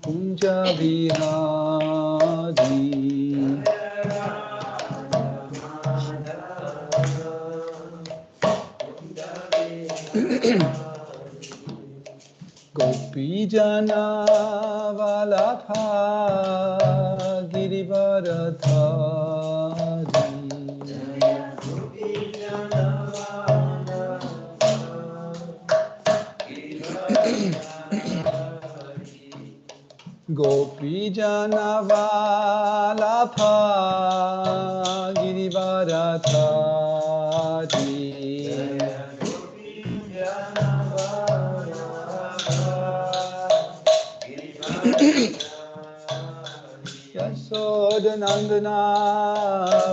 Kunja Bihari. Gopi Jana Vallabha Giridharadhari. Gopi Jana Vallabha Giridharadhari. Yashodanandana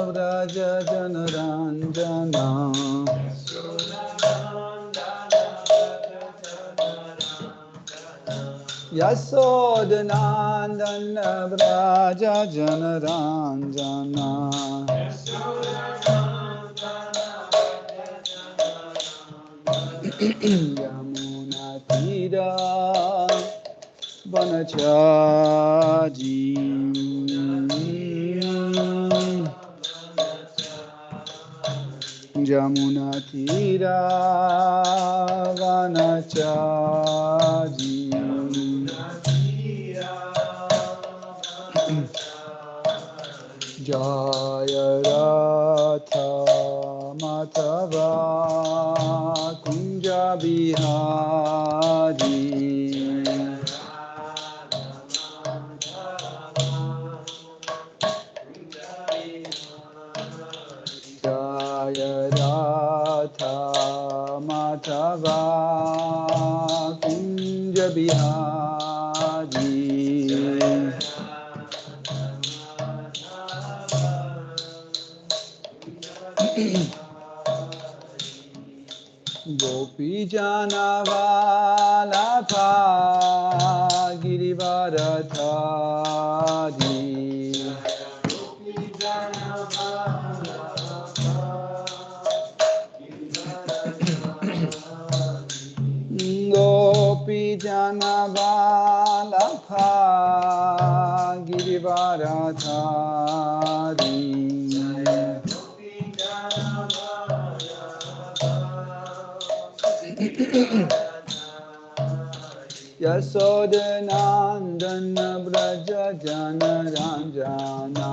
Vraja Janaranjana. Yashodanandana Vraja Janaranjana. Yamuna Tira Vanachari. Jamuna Tira Vanachari. Jaya Ratha Madhava Kunja Bihari. Jaya Radha Madhava Kunja Bihari. Gopi Jana Vallabha Giridharadhari. Gopi Jana Vallabha Giridharadhari. Yashodanandana Vraja Janaranjana.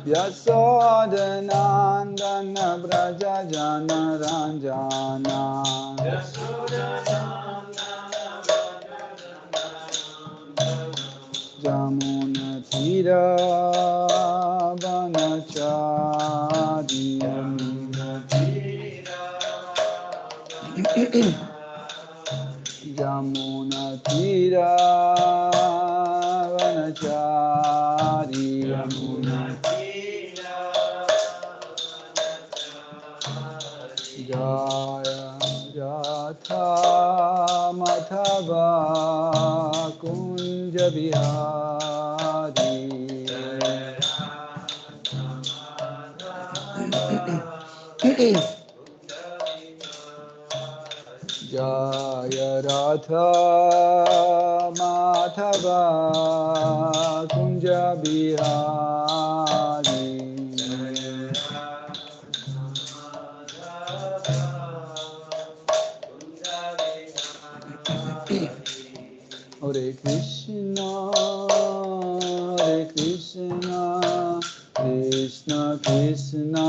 Yashodanandana Vraja Janaranjana. Jamuna Tira Vanachari. Jamuna Tira Vanachari. Jaya Jatha Madhava Kunja Bihari. Jaya Radha Madhava Kunja Bihari. Hare Krishna, Hare Krishna, Krishna Krishna,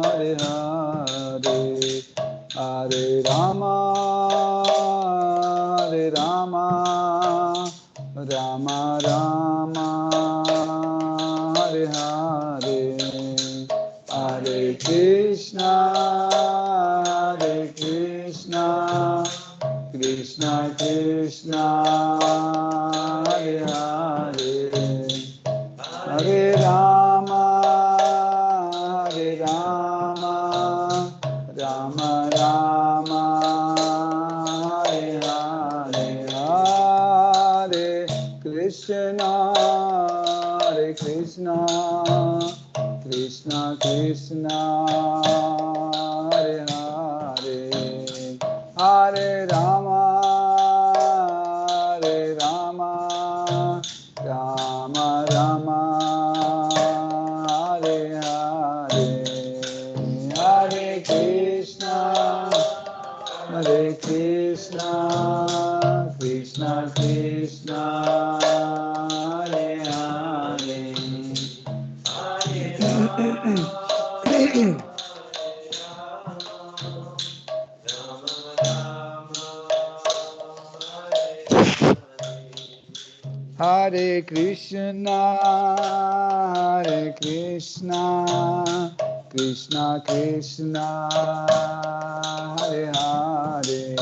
Hare Hare, Hare Rama, Hare Rama, Rama Rama, Hare Hare, Hare Krishna, Hare Krishna, Krishna Krishna, Hare Hare, Hare Rama, Hare Rama, Rama Rama, Hare Hare, Hare Krishna, Hare Krishna, Krishna Krishna, Hare Hare, Krishna, Hare Krishna, Krishna Krishna, Hare Hare, Hare Krishna, Hare Krishna, Krishna Krishna, Hare Hare,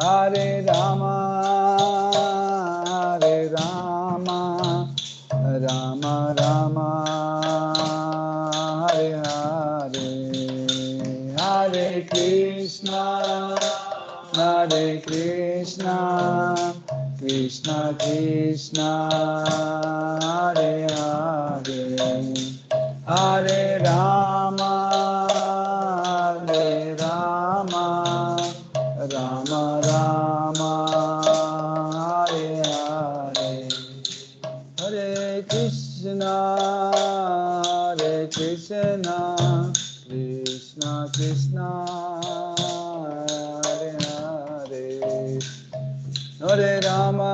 Hare Rama, Hare Rama, Rama Rama, Hare Hare, Hare Krishna, Hare Krishna, Krishna Krishna, Hare Hare, Hare Rama, Hare Rama, Rama Rama, Hare Hare, Hare Krishna, Hare Krishna, Krishna Krishna, Hare Hare, Hare Rama,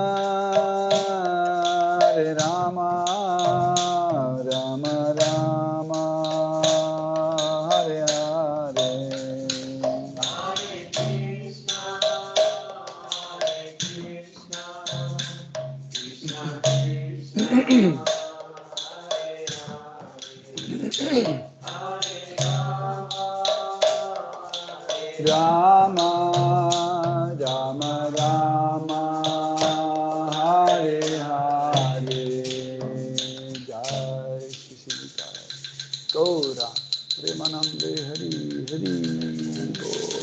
Hare Rama, Rama Rama, Hare Hare, Hare Krishna, Hare Krishna, Krishna Krishna, Hare Hare, Rama, Rama Rama, Hare Hare, Jai Shri Shri Gaura, Premanande Hari Hari Gaura.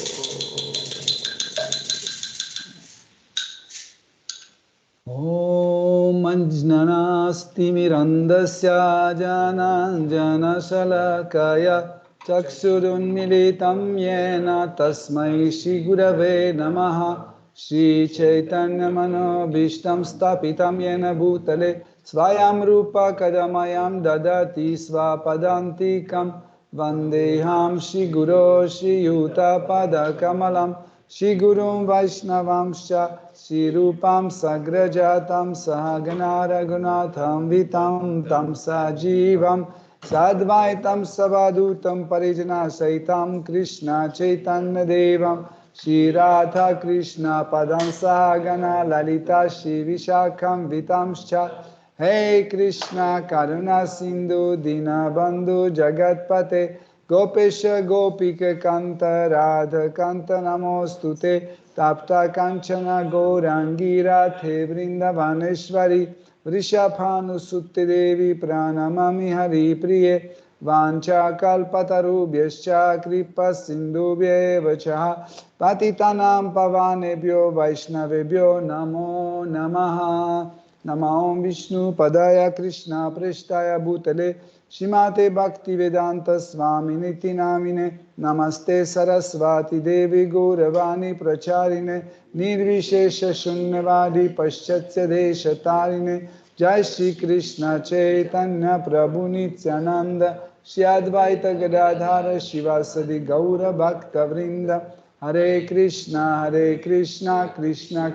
Om Anjanasti Mirandasya Jananjanasalakaya Chaksurunmilitam Yena Tasmai Shri Gurave Namaha Shri Chaitanya Manobishtam Stapitam Yena Bhutale Svayam Rupa Kadamayam Dadati Svapadantikam Vandeham Shri Guru Shri Yuta Pada Kamalam Shri Gurum Vaishnavamscha Shri Rupam Sagrajatam Sahagana Raghunatham Vitam Tam Sajivam Sadvaitam Savadutam Parijana Saitam Krishna Chaitanya Devam Shri Radha Krishna Padam Sahagana Lalita Shri Vishakam Vitamscha Hey Krishna Karuna Sindhu Dinabandhu Jagatpate Gopesha Gopika Kanta Radha Kanta Namostute Tapta Kanchana Gaurangi Radhe Vrindavaneshwari Vrishabhanu Sutte Devi Pranamami Hari Priye Vancha Kalpatarubhyascha Kripa Sindhubhya Vacha Patitanam Pavanebhyo Vaishnavebhyo Namo Namaha Namo Vishnu Padaya Krishna Preshtaya Bhutale Shimate Bhaktivedanta Swami Niti Namine Namaste Saraswati Devi Gauravani Pracharine Nirvishesha Shunyavadi Paschatya Deshatarine Jai Shri Krishna Chaitanya Prabhu Nityananda Shri Advaita Gadadhara Shivasadi Gaura Bhakta Vrinda Hare Krishna Krishna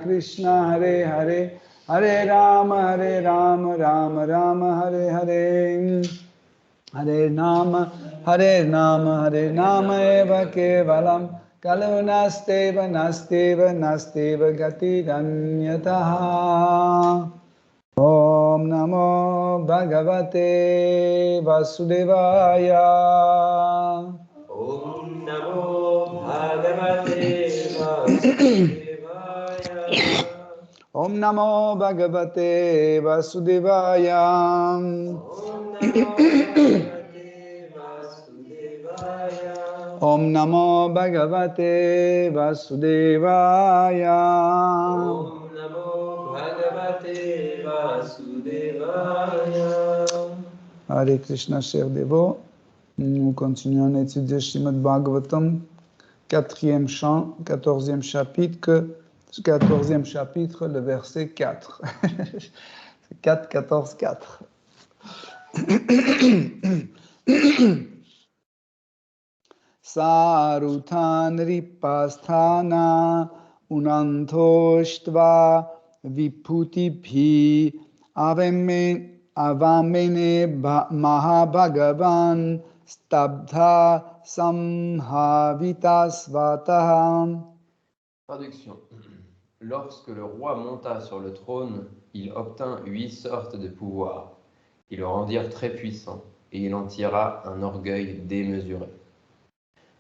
Krishna Hare Hare Hare Rama Rama Rama Hare Hare Hare Nama Hare Nama Eva Kevalam Kalunasteva Nasteva Gati Danyataha Om Namo Bhagavate Vasudevaya Om Namo Bhagavate Vasudevaya Om Namo Bhagavate Vasudevaya Om Namo Bhagavate Vasudevaya Om Namo Bhagavate Vasudevaya Om Namo Bhagavate Vasudevaya Hare Krishna, chers dévots. Nous continuons à étudier Srimad Bhagavatam, 4e chant, 14e chapitre, le verset 4. 4, 14, 4. Sarutan ripasthana unantoshtva viputibhi avamene mahabhagavan stabdha samhavita svataha. Traduction. Lorsque le roi monta sur le trône, il obtint 8 sortes de pouvoirs qui le rendirent très puissant, et il en tira un orgueil démesuré.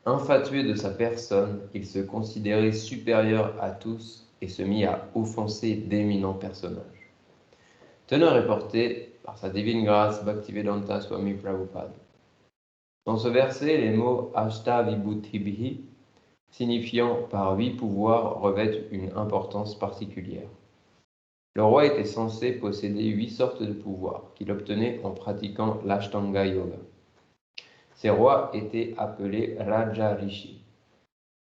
Infatué de sa personne, il se considérait supérieur à tous et se mit à offenser d'éminents personnages. Teneur est porté par sa divine grâce Bhaktivedanta Swami Prabhupada. Dans ce verset, les mots Ashtavibhutibhi, signifiant par 8 pouvoirs, revêtent une importance particulière. Le roi était censé posséder 8 sortes de pouvoirs qu'il obtenait en pratiquant l'Ashtanga Yoga. Ces rois étaient appelés Raja Rishi,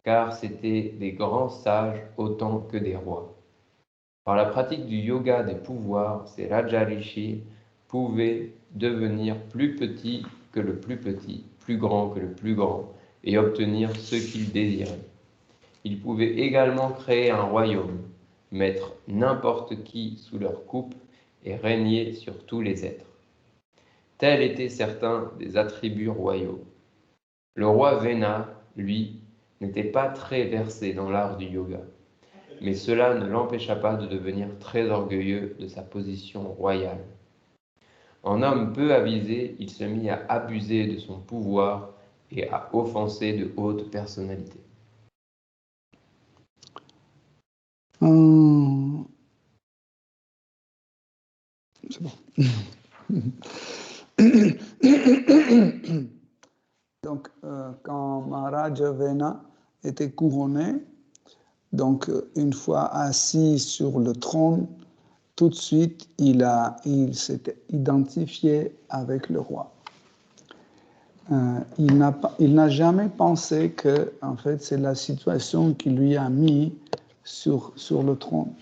car c'étaient des grands sages autant que des rois. Par la pratique du yoga des pouvoirs, ces Raja Rishi pouvaient devenir plus petits que le plus petit, plus grands que le plus grand, et obtenir ce qu'ils désiraient. Ils pouvaient également créer un royaume, mettre n'importe qui sous leur coupe et régner sur tous les êtres. Tels étaient certains des attributs royaux. Le roi Vena, lui, n'était pas très versé dans l'art du yoga, mais cela ne l'empêcha pas de devenir très orgueilleux de sa position royale. En homme peu avisé, il se mit à abuser de son pouvoir et à offenser de hautes personnalités. C'est bon. Donc, quand Maharaja Vena était couronné, donc une fois assis sur le trône, tout de suite, il s'était identifié avec le roi. Il n'a jamais pensé que, en fait, c'est la situation qui lui a mis sur le trône.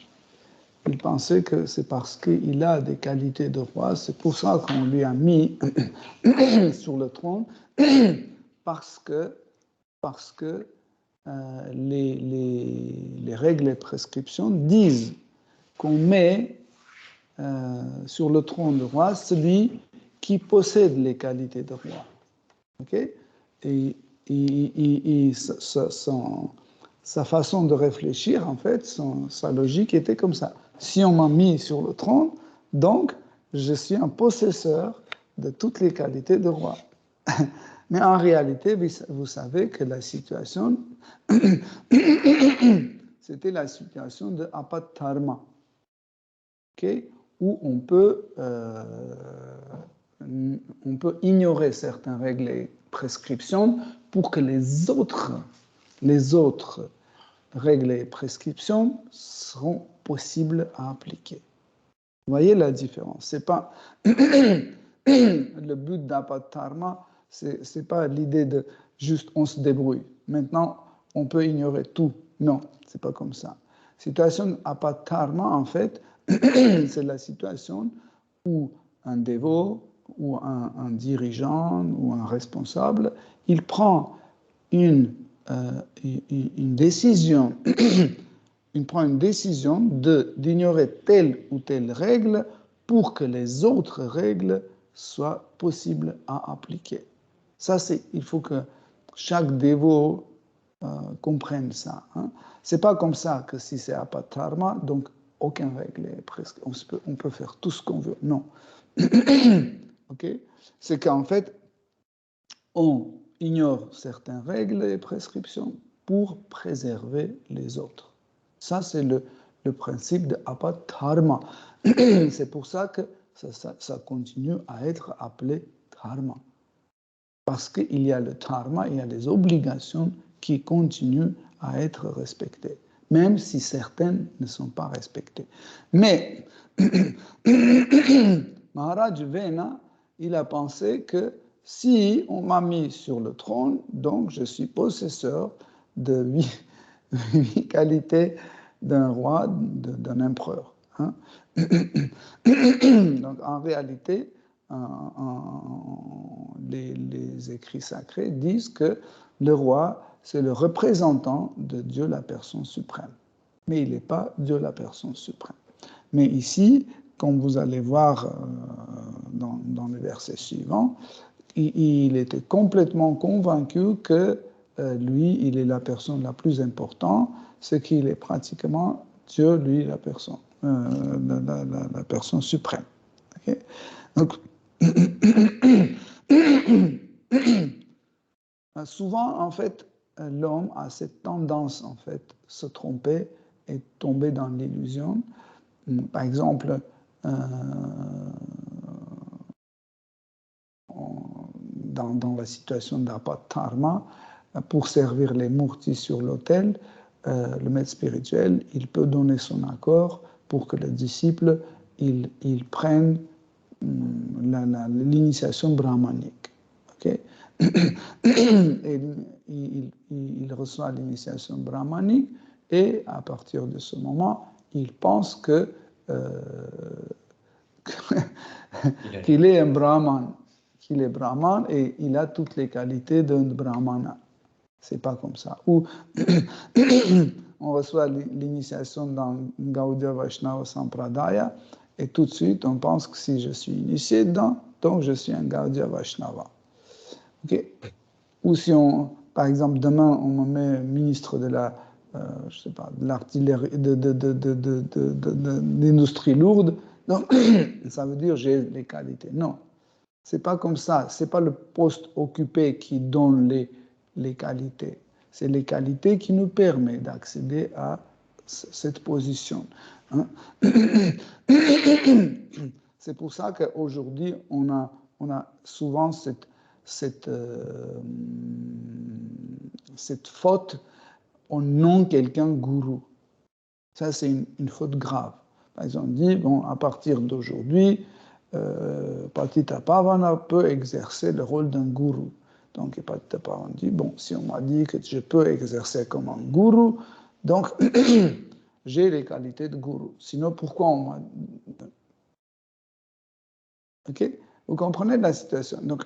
Il pensait que c'est parce qu'il a des qualités de roi, c'est pour ça qu'on lui a mis sur le trône, parce que les règles et prescriptions disent qu'on met sur le trône de roi celui qui possède les qualités de roi. Okay? Et sa façon de réfléchir, en fait, sa logique était comme ça. Si on m'a mis sur le trône, donc je suis un possesseur de toutes les qualités de roi. Mais en réalité, vous savez que la situation, c'était la situation de apatharma, okay? Où on peut ignorer certaines règles et prescriptions pour que les autres règles et prescriptions seront possibles à appliquer. Vous voyez la différence. C'est pas le but d'apatharma, c'est pas l'idée de juste on se débrouille. Maintenant, on peut ignorer tout. Non, c'est pas comme ça. Situation apatharma, en fait, c'est la situation où un dévot ou un dirigeant ou un responsable, il prend une décision, il prend une décision d'ignorer telle ou telle règle pour que les autres règles soient possibles à appliquer. Ça, il faut que chaque dévot comprenne ça. Hein. C'est pas comme ça que si c'est apatharma, donc aucune règle est presque. On peut faire tout ce qu'on veut. Non. Okay? C'est qu'en fait, on ignore certaines règles et prescriptions pour préserver les autres. Ça, c'est le principe de apatharma. C'est pour ça que ça continue à être appelé dharma. Parce qu'il y a le dharma, il y a les obligations qui continuent à être respectées, même si certaines ne sont pas respectées. Mais Maharaj Vena, il a pensé que si on m'a mis sur le trône, donc je suis possesseur de 8 qualités d'un roi, d'un empereur. Hein. Donc en réalité, les écrits sacrés disent que Le roi, c'est le représentant de Dieu, la personne suprême. Mais il n'est pas Dieu, la personne suprême. Mais ici, comme vous allez voir dans le verset suivant, il était complètement convaincu que lui, il est la personne la plus importante, ce qu'il est pratiquement Dieu, lui, la personne suprême. Okay? Donc, souvent, en fait, l'homme a cette tendance, en fait, se tromper et tomber dans l'illusion. Par exemple, dans la situation d'Apatharma, pour servir les murtis sur l'autel, le maître spirituel, il peut donner son accord pour que le disciple il prenne l'initiation brahmanique. Okay? Et il reçoit l'initiation brahmanique et à partir de ce moment, il pense qu'il est un brahman, qu'il est brahman et il a toutes les qualités d'un brahmana. C'est pas comme ça. Ou on reçoit l'initiation dans Gaudiya Vaishnava Sampradaya et tout de suite on pense que si je suis initié dedans, donc je suis un Gaudiya Vaishnava. Okay? Ou si par exemple, demain on me met ministre de la, je sais pas, de l'artillerie, de l'industrie lourde, donc ça veut dire j'ai les qualités. Non, c'est pas comme ça. C'est pas le poste occupé qui donne les qualités. C'est les qualités qui nous permettent d'accéder à cette position. Hein? C'est pour ça qu'aujourd'hui, on a souvent cette faute en nom quelqu'un gourou. Ça, c'est une faute grave. Par exemple, on dit, bon, à partir d'aujourd'hui, Patita Pavana peut exercer le rôle d'un gourou. Donc, Patita Pavana dit, bon, si on m'a dit que je peux exercer comme un gourou, donc j'ai les qualités de gourou. Sinon, pourquoi on m'a... Ok? Vous comprenez la situation. Donc,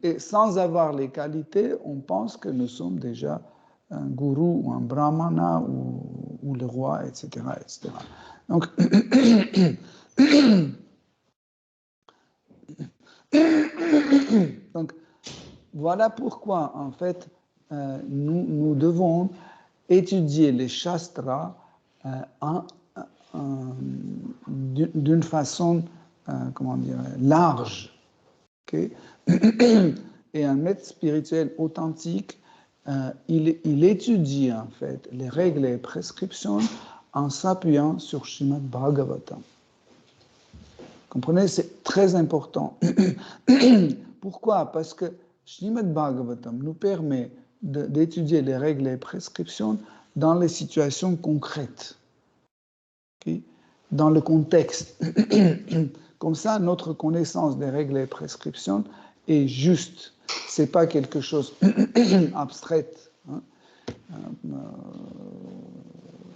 et sans avoir les qualités, on pense que nous sommes déjà un gourou ou un brahmana ou le roi, etc. etc. Donc, donc, voilà pourquoi, en fait, nous devons étudier les shastras d'une façon, comment dire, large. Okay? Et un maître spirituel authentique, il étudie, en fait, les règles et prescriptions en s'appuyant sur Srimad Bhagavatam. Comprenez, c'est très important. Pourquoi? Parce que Srimad Bhagavatam nous permet d'étudier les règles et prescriptions dans les situations concrètes, okay? Dans le contexte. Comme ça, notre connaissance des règles et prescriptions est juste. Ce n'est pas quelque chose abstrait, hein,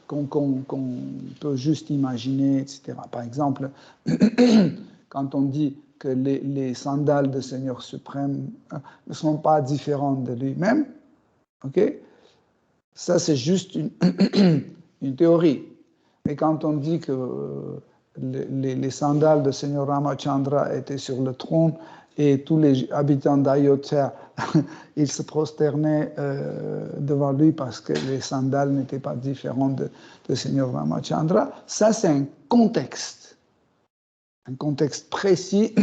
qu'on peut juste imaginer, etc. Par exemple, quand on dit que les sandales de Seigneur suprême ne sont pas différentes de lui-même, okay? Ça c'est juste une théorie. Mais quand on dit que les sandales de Seigneur Ramachandra étaient sur le trône et tous les habitants d'Ayodhya, ils se prosternaient devant lui parce que les sandales n'étaient pas différentes de Seigneur Ramachandra, ça c'est un contexte précis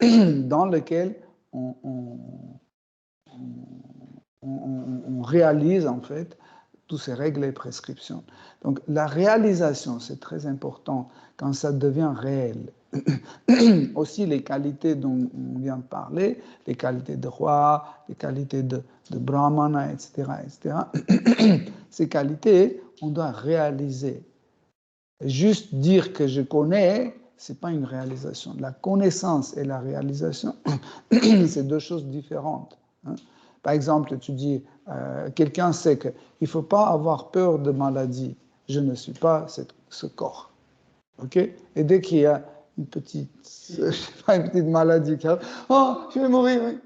dans lequel on réalise en fait toutes ces règles et prescriptions. Donc la réalisation, c'est très important quand ça devient réel. Aussi les qualités dont on vient de parler, les qualités de roi, les qualités de brahmana, etc., etc. Ces qualités, on doit réaliser. Juste dire que je connais, c'est pas une réalisation. La connaissance et la réalisation, c'est deux choses différentes. Hein. Par exemple, tu dis, quelqu'un sait qu'il ne faut pas avoir peur de maladie. Je ne suis pas ce corps. Okay? Et dès qu'il y a une petite maladie qui arrive, oh, je vais mourir. Oui.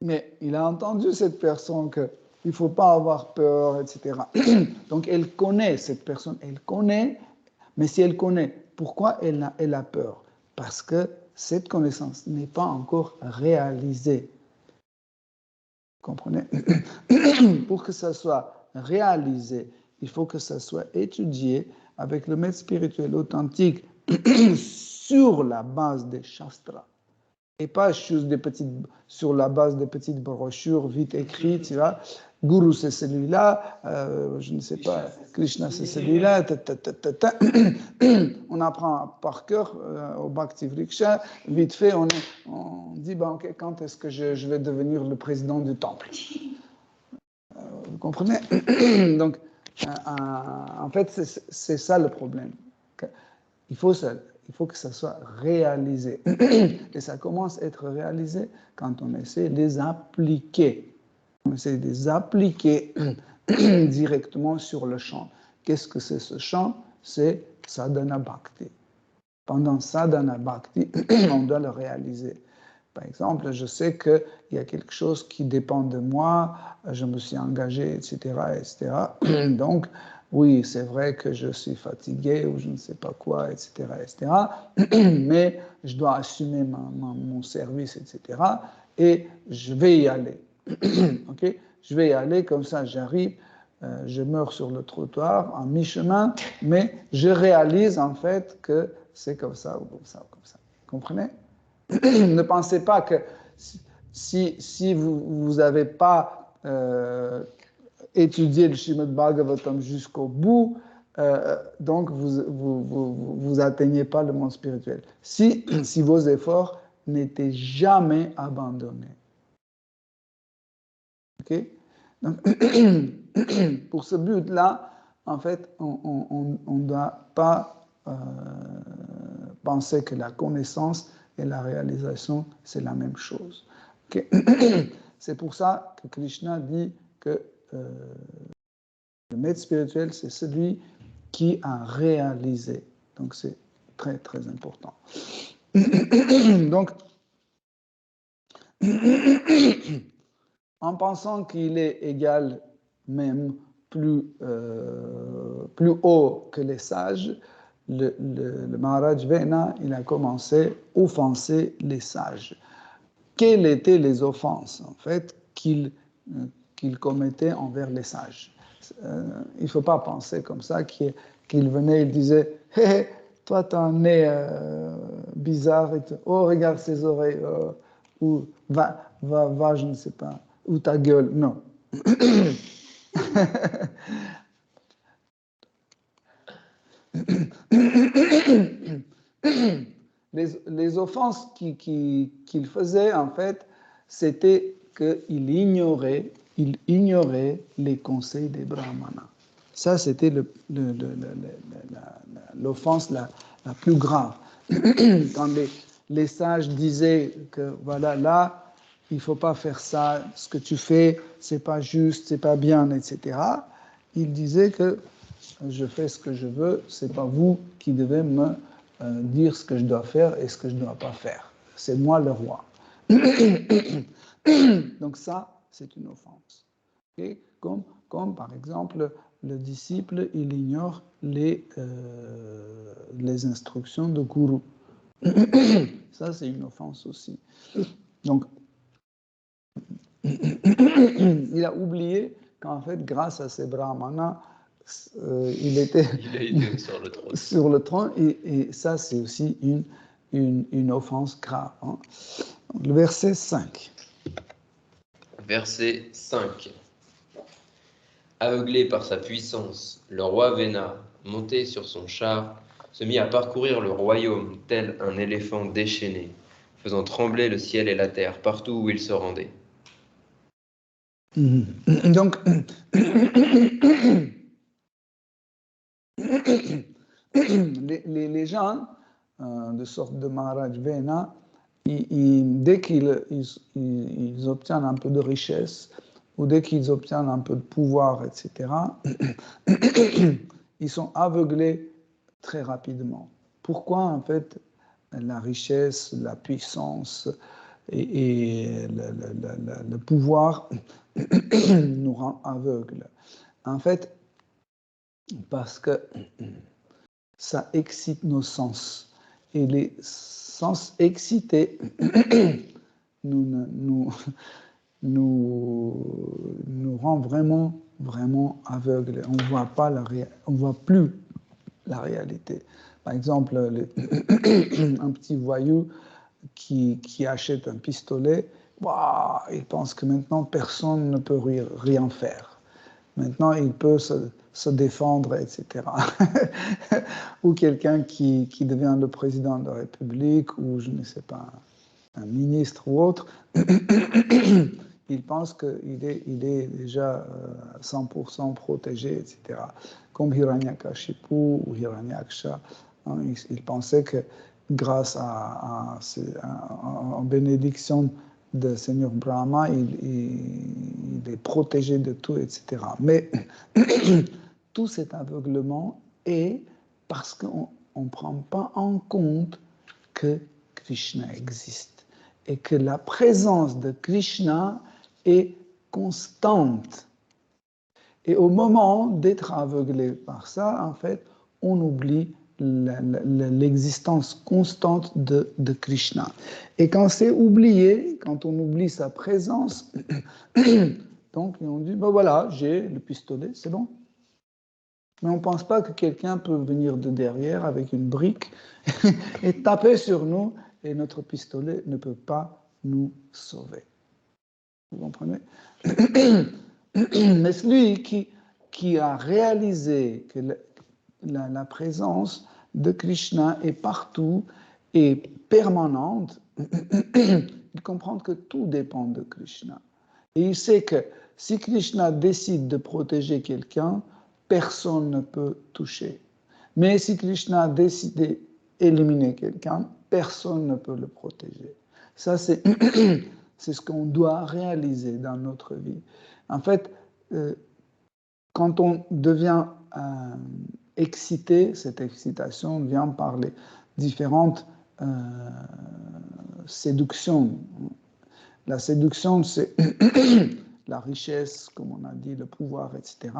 Mais il a entendu cette personne qu'il ne faut pas avoir peur, etc. Donc elle connaît cette personne, elle connaît, mais si elle connaît, pourquoi elle a peur? Parce que cette connaissance n'est pas encore réalisée. Vous comprenez? Pour que ça soit réalisé, il faut que ça soit étudié avec le maître spirituel authentique sur la base des shastras. Et pas sur la base de petites brochures vite écrites, tu vois. Guru c'est celui-là, je ne sais pas, Krishna c'est celui-là, on apprend par cœur au Bhakti Vriksha, vite fait, on dit, ben, okay, quand est-ce que je vais devenir le président du temple? Vous comprenez? Donc, en fait, c'est ça le problème. Il faut que ça soit réalisé. Et ça commence à être réalisé quand on essaie de les appliquer. On essaie de les appliquer directement sur le champ. Qu'est-ce que c'est ce champ? C'est sadhana bhakti. Pendant sadhana bhakti, on doit le réaliser. Par exemple, je sais qu'il y a quelque chose qui dépend de moi, je me suis engagé, etc., etc. Donc, oui, c'est vrai que je suis fatigué ou je ne sais pas quoi, etc., etc. Mais je dois assumer mon service, etc. Et je vais y aller. Okay? Je vais y aller, comme ça j'arrive, je meurs sur le trottoir en mi-chemin, mais je réalise en fait que c'est comme ça ou comme ça ou comme ça. Vous comprenez? Ne pensez pas que si vous n'avez pas étudié le Srimad Bhagavatam jusqu'au bout, donc vous atteignez pas le monde spirituel. Si vos efforts n'étaient jamais abandonnés. Ok? Donc, pour ce but-là, en fait, on ne doit pas penser que la connaissance et la réalisation, c'est la même chose. Okay? C'est pour ça que Krishna dit que le maître spirituel, c'est celui qui a réalisé. Donc c'est très, très important. Donc, en pensant qu'il est égal, même plus haut que les sages, le Maharaj Vena, il a commencé à offenser les sages. Quelles étaient les offenses, en fait, qu'il commettait envers les sages? Il ne faut pas penser comme ça, qu'il venait, il disait « Hé, hey, toi, tu as un nez bizarre, et oh, regarde ses oreilles, ou va, je ne sais pas, ou ta gueule. » Non. Les offenses qu'il faisait, en fait, c'était qu'il ignorait les conseils des brahmanas. Ça, c'était l'offense la plus grave. Quand les sages disaient que, voilà, là, il ne faut pas faire ça, ce que tu fais, ce n'est pas juste, ce n'est pas bien, etc. Il disait que je fais ce que je veux, ce n'est pas vous qui devez me dire ce que je dois faire et ce que je ne dois pas faire. C'est moi le roi. Donc ça, c'est une offense. Okay? Comme par exemple, le disciple, il ignore les instructions de Guru. Ça, c'est une offense aussi. Donc, il a oublié qu'en fait, grâce à ces brahmanas, il était sur le trône, et ça, c'est aussi une offense grave. Hein. Le verset 5. Verset 5. Aveuglé par sa puissance, le roi Vena, monté sur son char, se mit à parcourir le royaume tel un éléphant déchaîné, faisant trembler le ciel et la terre partout où il se rendait. Donc, les gens de sorte de Maharaj Vena, dès qu'ils obtiennent un peu de richesse, ou dès qu'ils obtiennent un peu de pouvoir, etc., ils sont aveuglés très rapidement. Pourquoi, en fait, la richesse, la puissance, et le pouvoir nous rend aveugles. En fait, parce que ça excite nos sens. Et les sens excités nous rend vraiment aveugles. On ne voit plus la réalité. Par exemple, un petit voyou qui achète un pistolet, il pense que maintenant personne ne peut rien faire. Maintenant, il peut se défendre, etc. Ou quelqu'un qui devient le président de la République, ou je ne sais pas, un ministre ou autre, il pense qu'il est déjà 100% protégé, etc. Comme Hiranyakashipu ou Hiranyaksha, hein, il pensait que grâce à bénédiction de Seigneur Brahma, il est protégé de tout, etc. Mais tout cet aveuglement est parce qu'on ne prend pas en compte que Krishna existe et que la présence de Krishna est constante. Et au moment d'être aveuglé par ça, en fait, on oublie l'existence constante de Krishna. Et quand c'est oublié, quand on oublie sa présence, donc on dit, ben voilà, j'ai le pistolet, c'est bon. Mais on ne pense pas que quelqu'un peut venir de derrière avec une brique et taper sur nous, et notre pistolet ne peut pas nous sauver. Vous comprenez? Mais celui qui a réalisé que la présence de Krishna est partout et permanente, il comprend que tout dépend de Krishna. Et il sait que si Krishna décide de protéger quelqu'un, personne ne peut toucher. Mais si Krishna décide d'éliminer quelqu'un, personne ne peut le protéger. Ça, c'est ce qu'on doit réaliser dans notre vie. En fait, quand on devient excité, cette excitation vient par les différentes séductions. La séduction, c'est la richesse, comme on a dit, le pouvoir, etc.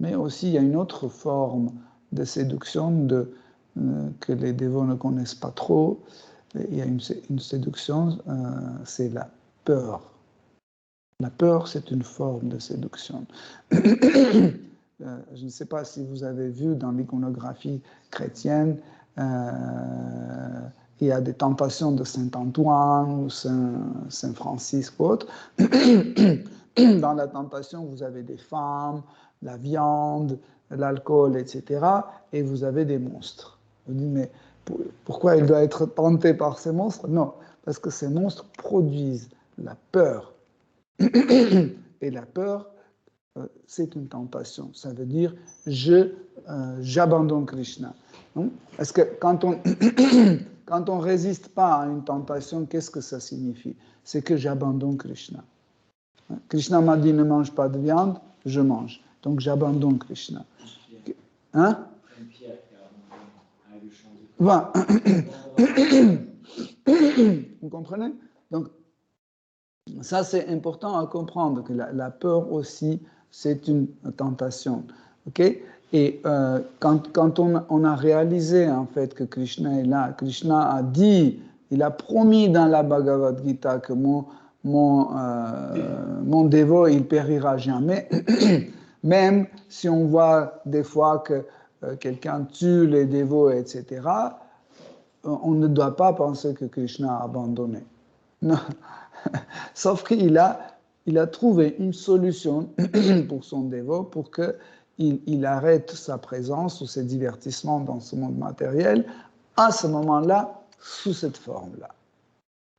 Mais aussi, il y a une autre forme de séduction que les dévots ne connaissent pas trop. Il y a une séduction, c'est la peur. La peur, c'est une forme de séduction. Je ne sais pas si vous avez vu dans l'iconographie chrétienne, il y a des tentations de Saint-Antoine ou Saint-Francis ou autre. Dans la tentation, vous avez des femmes, la viande, l'alcool, etc. Et vous avez des monstres. Vous dites, mais pourquoi il doit être tenté par ces monstres? Non, parce que ces monstres produisent la peur. Et la peur, c'est une tentation. Ça veut dire, j'abandonne Krishna. Parce que quand on ne résiste pas à une tentation, qu'est-ce que ça signifie? C'est que j'abandonne Krishna. Krishna m'a dit ne mange pas de viande, je mange. Donc j'abandonne Krishna. Hein? Voilà. Vous comprenez? Donc, ça, c'est important à comprendre, que la peur aussi, c'est une tentation. Okay? Et quand on a réalisé, en fait, que Krishna est là, Krishna a dit, il a promis dans la Bhagavad Gita que mon dévot, il périra jamais. Même si on voit des fois que quelqu'un tue les dévots, etc., on ne doit pas penser que Krishna a abandonné. Non. Sauf qu'il a trouvé une solution pour son dévot pour qu'il arrête sa présence ou ses divertissements dans ce monde matériel à ce moment-là, sous cette forme-là.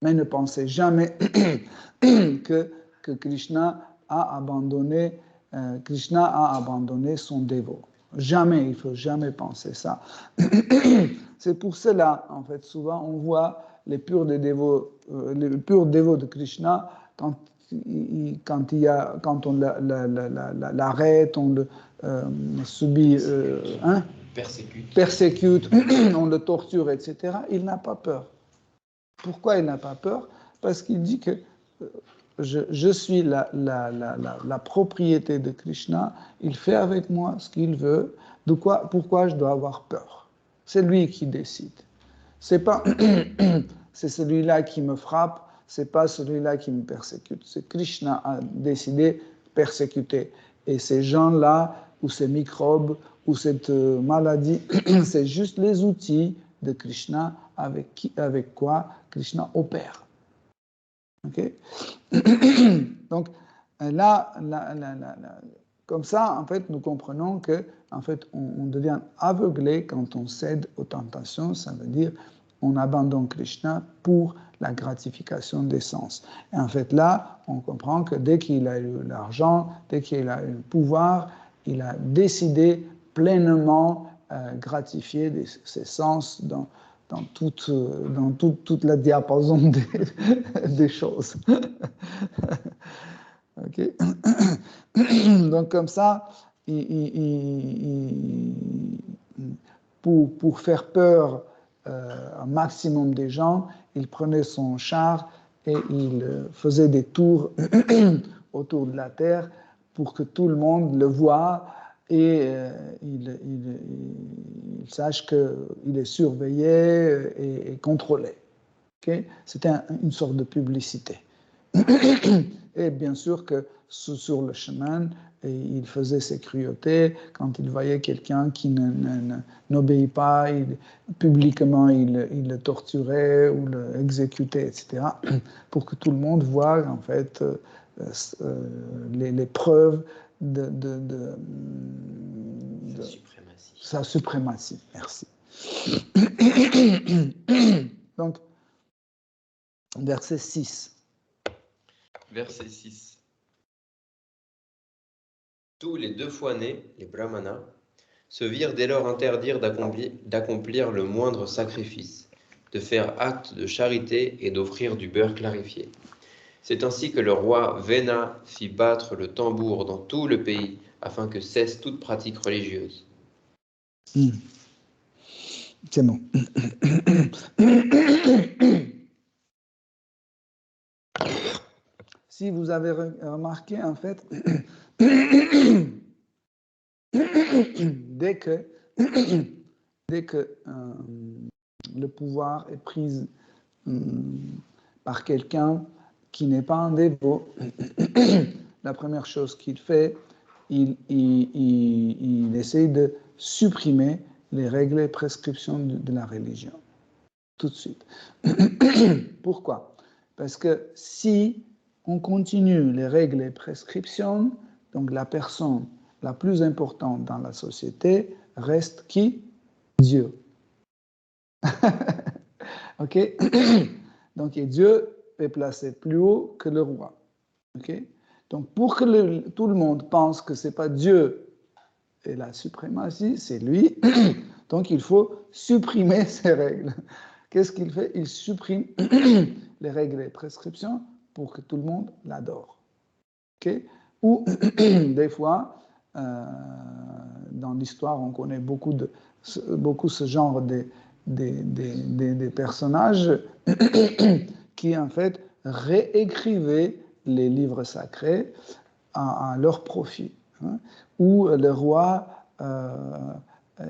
Mais ne pensez jamais que Krishna a abandonné son dévot. Jamais, il ne faut jamais penser ça. C'est pour cela, en fait, souvent on voit les purs dévots de Krishna, quand on l'arrête, on le subit, persécute, on le torture, etc., il n'a pas peur. Pourquoi il n'a pas peur? parce qu'il dit que je suis la propriété de Krishna, il fait avec moi ce qu'il veut, pourquoi je dois avoir peur? C'est lui qui décide. C'est pas c'est celui-là qui me frappe, c'est pas celui-là qui me persécute. C'est Krishna a décidé de persécuter. Et ces gens-là, ou ces microbes, ou cette maladie, c'est juste les outils de Krishna avec quoi Krishna opère. Okay? Donc là, comme ça, en fait, nous comprenons que, en fait, on devient aveuglé quand on cède aux tentations. Ça veut dire on abandonne Krishna pour la gratification des sens. Et en fait, là, on comprend que dès qu'il a eu l'argent, dès qu'il a eu le pouvoir, il a décidé pleinement gratifier ses sens dans toute la diapason des choses. Okay. Donc comme ça, pour faire peur un maximum des gens, il prenait son char et il faisait des tours autour de la terre pour que tout le monde le voie et il sache qu'il est surveillé et contrôlé. Okay? C'était une sorte de publicité. Et bien sûr que sur le chemin, il faisait ses cruautés. Quand il voyait quelqu'un qui n'obéit pas, publiquement, il le torturait ou l'exécutait, etc., pour que tout le monde voit, en fait, les preuves de sa suprématie. Merci. Donc, verset 6. Verset 6. Tous les 2 fois nés, les brahmanas, se virent dès lors interdire d'accomplir le moindre sacrifice, de faire acte de charité et d'offrir du beurre clarifié. C'est ainsi que le roi Vena fit battre le tambour dans tout le pays, afin que cesse toute pratique religieuse. C'est bon. Si vous avez remarqué, en fait, dès que le pouvoir est pris par quelqu'un qui n'est pas un dévot, la première chose qu'il fait, il essaie de supprimer les règles et prescriptions de la religion. Tout de suite. Pourquoi? Parce que si on continue les règles et prescriptions, donc la personne la plus importante dans la société reste qui? Dieu. Ok? Donc Dieu est placé plus haut que le roi. Ok? Donc pour que tout le monde pense que ce n'est pas Dieu et la suprématie, c'est lui, donc il faut supprimer ces règles. Qu'est-ce qu'il fait? Il supprime les règles et prescriptions pour que tout le monde l'adore. Okay? Ou des fois, dans l'histoire, on connaît beaucoup ce genre des personnages qui, en fait, réécrivaient les livres sacrés à leur profit, hein, où le roi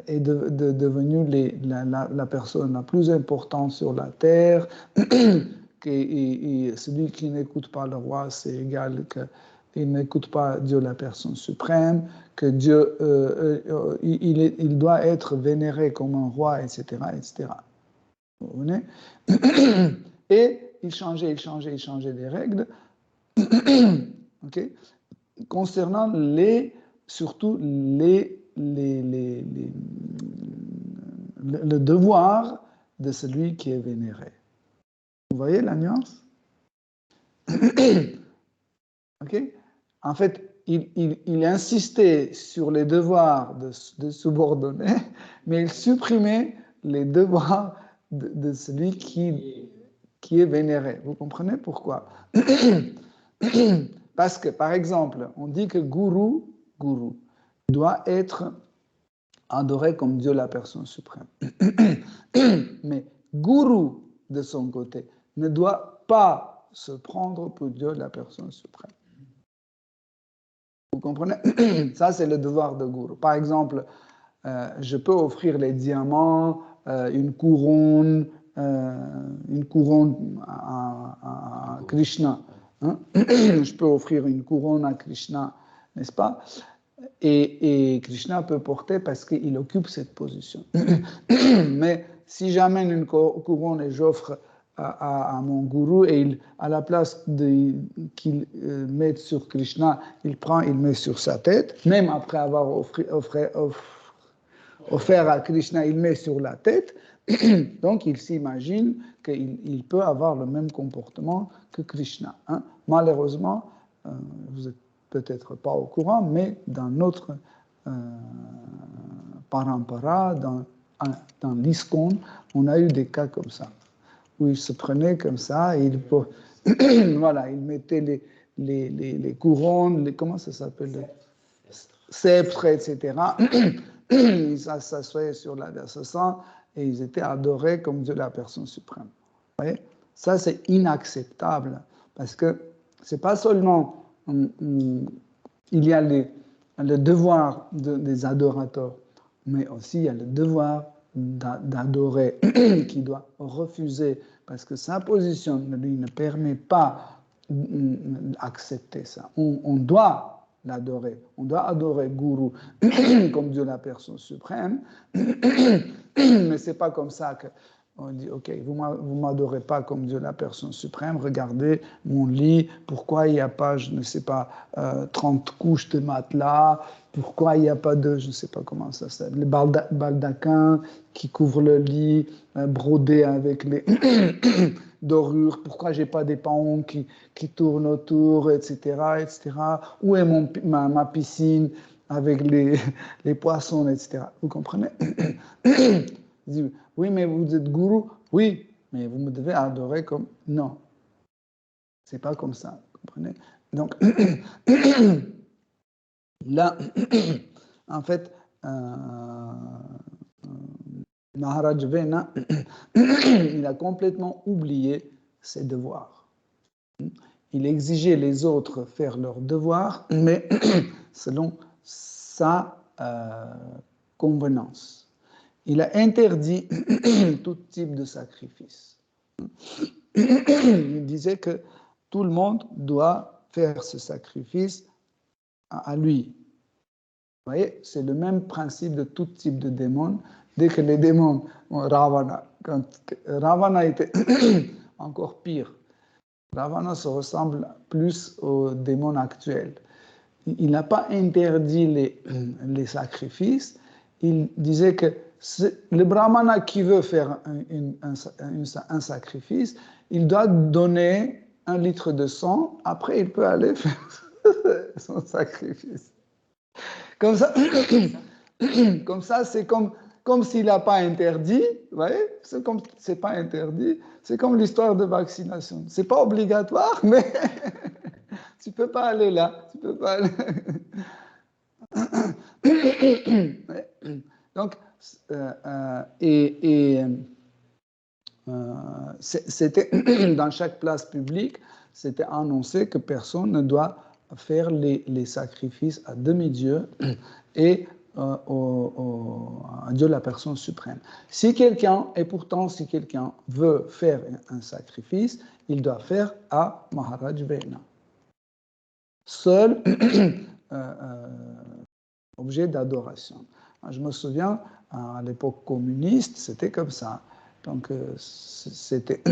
est devenu la personne la plus importante sur la terre, et celui qui n'écoute pas le roi, c'est égal qu'il n'écoute pas Dieu, la personne suprême, que Dieu, il doit être vénéré comme un roi, etc., etc. Vous voyez? Et il changeait des règles, okay, concernant surtout le devoir de celui qui est vénéré. Vous voyez la nuance? Okay? En fait, il insistait sur les devoirs de subordonné, mais il supprimait les devoirs de celui qui est vénéré. Vous comprenez pourquoi? Parce que, par exemple, on dit que Guru doit être adoré comme Dieu, la personne suprême. Mais Guru, de son côté, ne doit pas se prendre pour Dieu, la personne suprême. Vous comprenez? Ça, c'est le devoir de gourou. Par exemple, je peux offrir les diamants, une couronne à Krishna. Hein? Je peux offrir une couronne à Krishna, n'est-ce pas? Et Krishna peut porter parce qu'il occupe cette position. Mais si j'amène une couronne et j'offre à mon gourou et à la place qu'il mette sur Krishna, il met sur sa tête, même après avoir offert à Krishna, il met sur la tête, donc il s'imagine qu'il peut avoir le même comportement que Krishna. Hein. Malheureusement, vous n'êtes peut-être pas au courant, mais dans notre parampara, dans l'ISKCON, on a eu des cas comme ça, où il se prenait comme ça, et voilà, il mettait les couronnes, comment ça s'appelle, les sceptres, etc. Ils s'assoyaient sur la Vyasasana et ils étaient adorés comme Dieu la personne suprême. Vous voyez? Ça, c'est inacceptable parce que c'est pas seulement il y a le devoir des adorateurs, mais aussi il y a le devoir d'adorer qui doit refuser parce que sa position lui ne permet pas d'accepter ça. On doit l'adorer. On doit adorer Guru comme Dieu la personne suprême, mais c'est pas comme ça qu'on dit, ok, vous m'adorez pas comme Dieu la personne suprême, regardez mon lit, pourquoi il n'y a pas, je ne sais pas, 30 couches de matelas, pourquoi il n'y a pas de, je ne sais pas comment ça s'appelle, les baldaquins qui couvrent le lit, brodés avec les dorures, pourquoi j'ai pas des paons qui tournent autour, etc., etc. Où est ma piscine avec les poissons, etc. Vous comprenez? Je dis, oui, mais vous êtes gourou. Oui, mais vous me devez adorer comme... Non, c'est pas comme ça. Vous comprenez? Donc, là, en fait, Maharaj Vena, il a complètement oublié ses devoirs. Il exigeait les autres faire leurs devoirs, mais selon sa convenance. Il a interdit tout type de sacrifice. Il disait que tout le monde doit faire ce sacrifice à lui. Vous voyez, c'est le même principe de tout type de démons. Dès que les démons, Ravana était encore pire. Ravana se ressemble plus aux démons actuels. Il n'a pas interdit les sacrifices. Il disait que le brahmana qui veut faire un sacrifice, il doit donner 1 litre de sang. Après, il peut aller faire son sacrifice. Comme ça, c'est comme s'il n'a pas interdit, vous voyez, c'est pas interdit, c'est comme l'histoire de vaccination. C'est pas obligatoire, mais tu peux pas aller là, tu peux pas aller. Donc, c'était dans chaque place publique, c'était annoncé que personne ne doit faire les sacrifices à demi-dieu et à Dieu la personne suprême. Si quelqu'un veut faire un sacrifice, il doit faire à Maharaj Vena. Seul objet d'adoration. Je me souviens, à l'époque communiste, c'était comme ça. Donc, c'était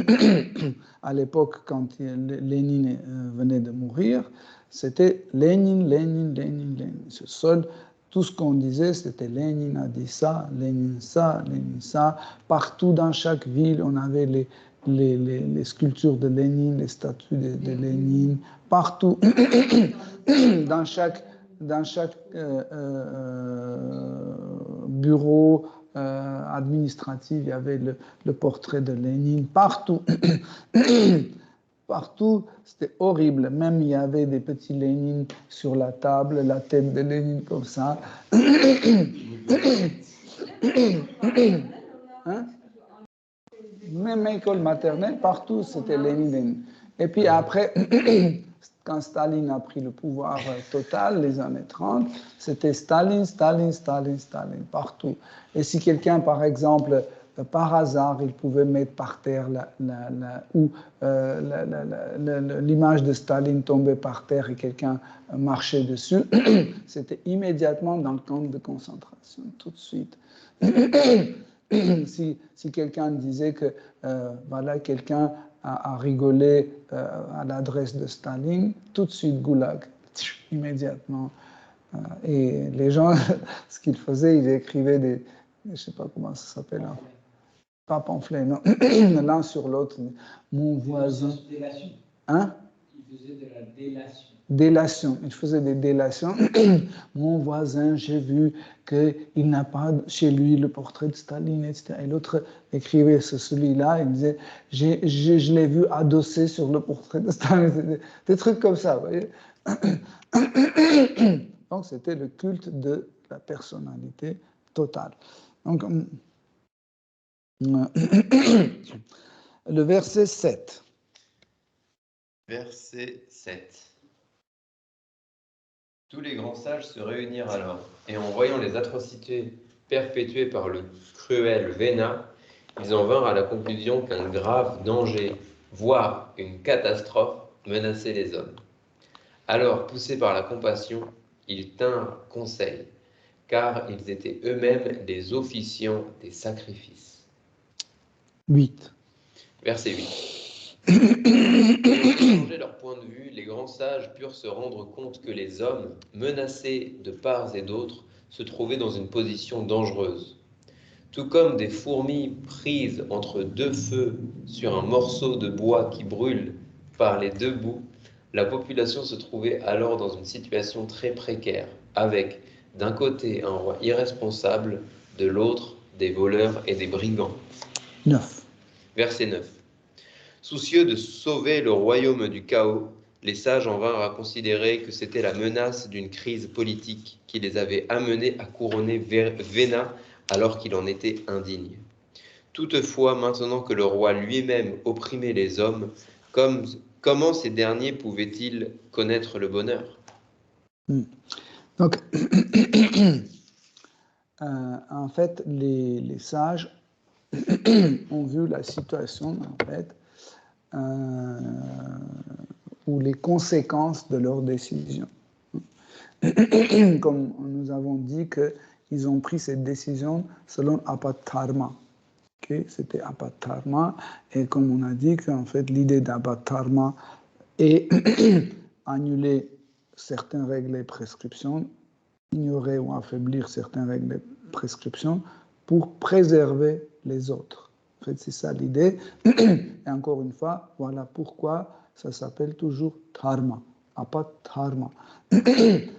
à l'époque, quand Lénine venait de mourir, c'était Lénine, Lénine, Lénine, Lénine. Seul, tout ce qu'on disait, c'était Lénine a dit ça, Lénine ça, Lénine ça. Partout dans chaque ville, on avait les sculptures de Lénine, les statues de Lénine. Partout, dans chaque bureau administratif, il y avait le portrait de Lénine. Partout. Partout, c'était horrible. Même il y avait des petits Lénines sur la table, la tête de Lénine comme ça. Hein? Même école maternelle, partout, c'était Lénine. Et puis après, quand Staline a pris le pouvoir total, les années 30, c'était Staline, Staline, Staline, Staline, partout. Et si quelqu'un, par exemple, par hasard, il pouvait mettre par terre l'image de Staline tombait par terre et quelqu'un marchait dessus, c'était immédiatement dans le camp de concentration, tout de suite. Si quelqu'un disait que voilà, quelqu'un a rigolé à l'adresse de Staline, tout de suite goulag, immédiatement. Et les gens, ce qu'ils faisaient, ils écrivaient des, je ne sais pas comment ça s'appelle, hein. Pas pamphlet, non, l'un sur l'autre, mon voisin. Hein? Il faisait de la délation. Délation, il faisait des délations. Mon voisin, j'ai vu qu'il n'a pas chez lui le portrait de Staline, etc. Et l'autre écrivait celui-là, il disait, je l'ai vu adossé sur le portrait de Staline. Des trucs comme ça, vous voyez. Donc c'était le culte de la personnalité totale. Donc, le verset 7. Verset 7. Tous les grands sages se réunirent alors, et en voyant les atrocités perpétuées par le cruel Véna, ils en vinrent à la conclusion qu'un grave danger, voire une catastrophe, menaçait les hommes. Alors, poussés par la compassion, ils tinrent conseil, car ils étaient eux-mêmes des officiants des sacrifices. 8. Verset 8. Pour changer leur point de vue, les grands sages purent se rendre compte que les hommes, menacés de part et d'autre, se trouvaient dans une position dangereuse. Tout comme des fourmis prises entre deux feux sur un morceau de bois qui brûle par les deux bouts, la population se trouvait alors dans une situation très précaire, avec d'un côté un roi irresponsable, de l'autre des voleurs et des brigands. 9. Verset 9. Soucieux de sauver le royaume du chaos, les sages en vinrent à considérer que c'était la menace d'une crise politique qui les avait amenés à couronner Véna alors qu'il en était indigne. Toutefois, maintenant que le roi lui-même opprimait les hommes, comment ces derniers pouvaient-ils connaître le bonheur ? Donc, en fait, les sages ont vu la situation, en fait, ou les conséquences de leurs décisions. Comme nous avons dit qu'ils ont pris cette décision selon Apattharma. Okay? C'était Apattharma, et comme on a dit qu'en fait l'idée d'Apattharma est annuler certaines règles et prescriptions, ignorer ou affaiblir certaines règles et prescriptions pour préserver les autres. En fait, c'est ça l'idée. Et encore une fois, voilà pourquoi ça s'appelle toujours dharma, Apattharma.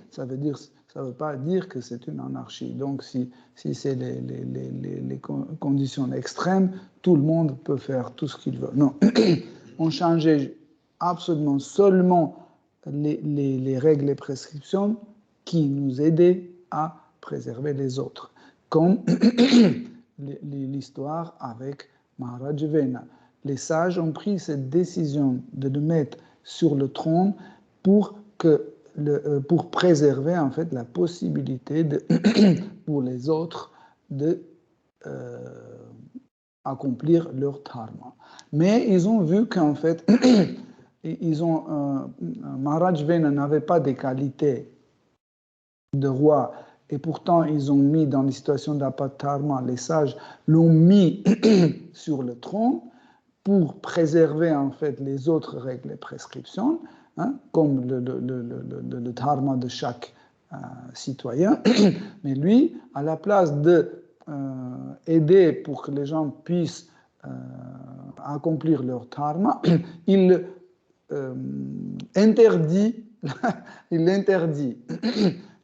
Ça veut pas dire que c'est une anarchie. Donc, si c'est les conditions extrêmes, tout le monde peut faire tout ce qu'il veut. Non, on changeait absolument seulement les règles et prescriptions qui nous aidaient à préserver les autres, comme l'histoire avec Maharaj Véna. Les sages ont pris cette décision de le mettre sur le trône pour préserver en fait la possibilité pour les autres de accomplir leur dharma. Mais ils ont vu qu'en fait, Maharaj Véna n'avait pas des qualités de roi, et pourtant ils ont mis dans les situations d'Apattharma, les sages l'ont mis sur le trône pour préserver en fait les autres règles et prescriptions, hein, comme le dharma de chaque citoyen. Mais lui, à la place de aider pour que les gens puissent accomplir leur dharma, il interdit,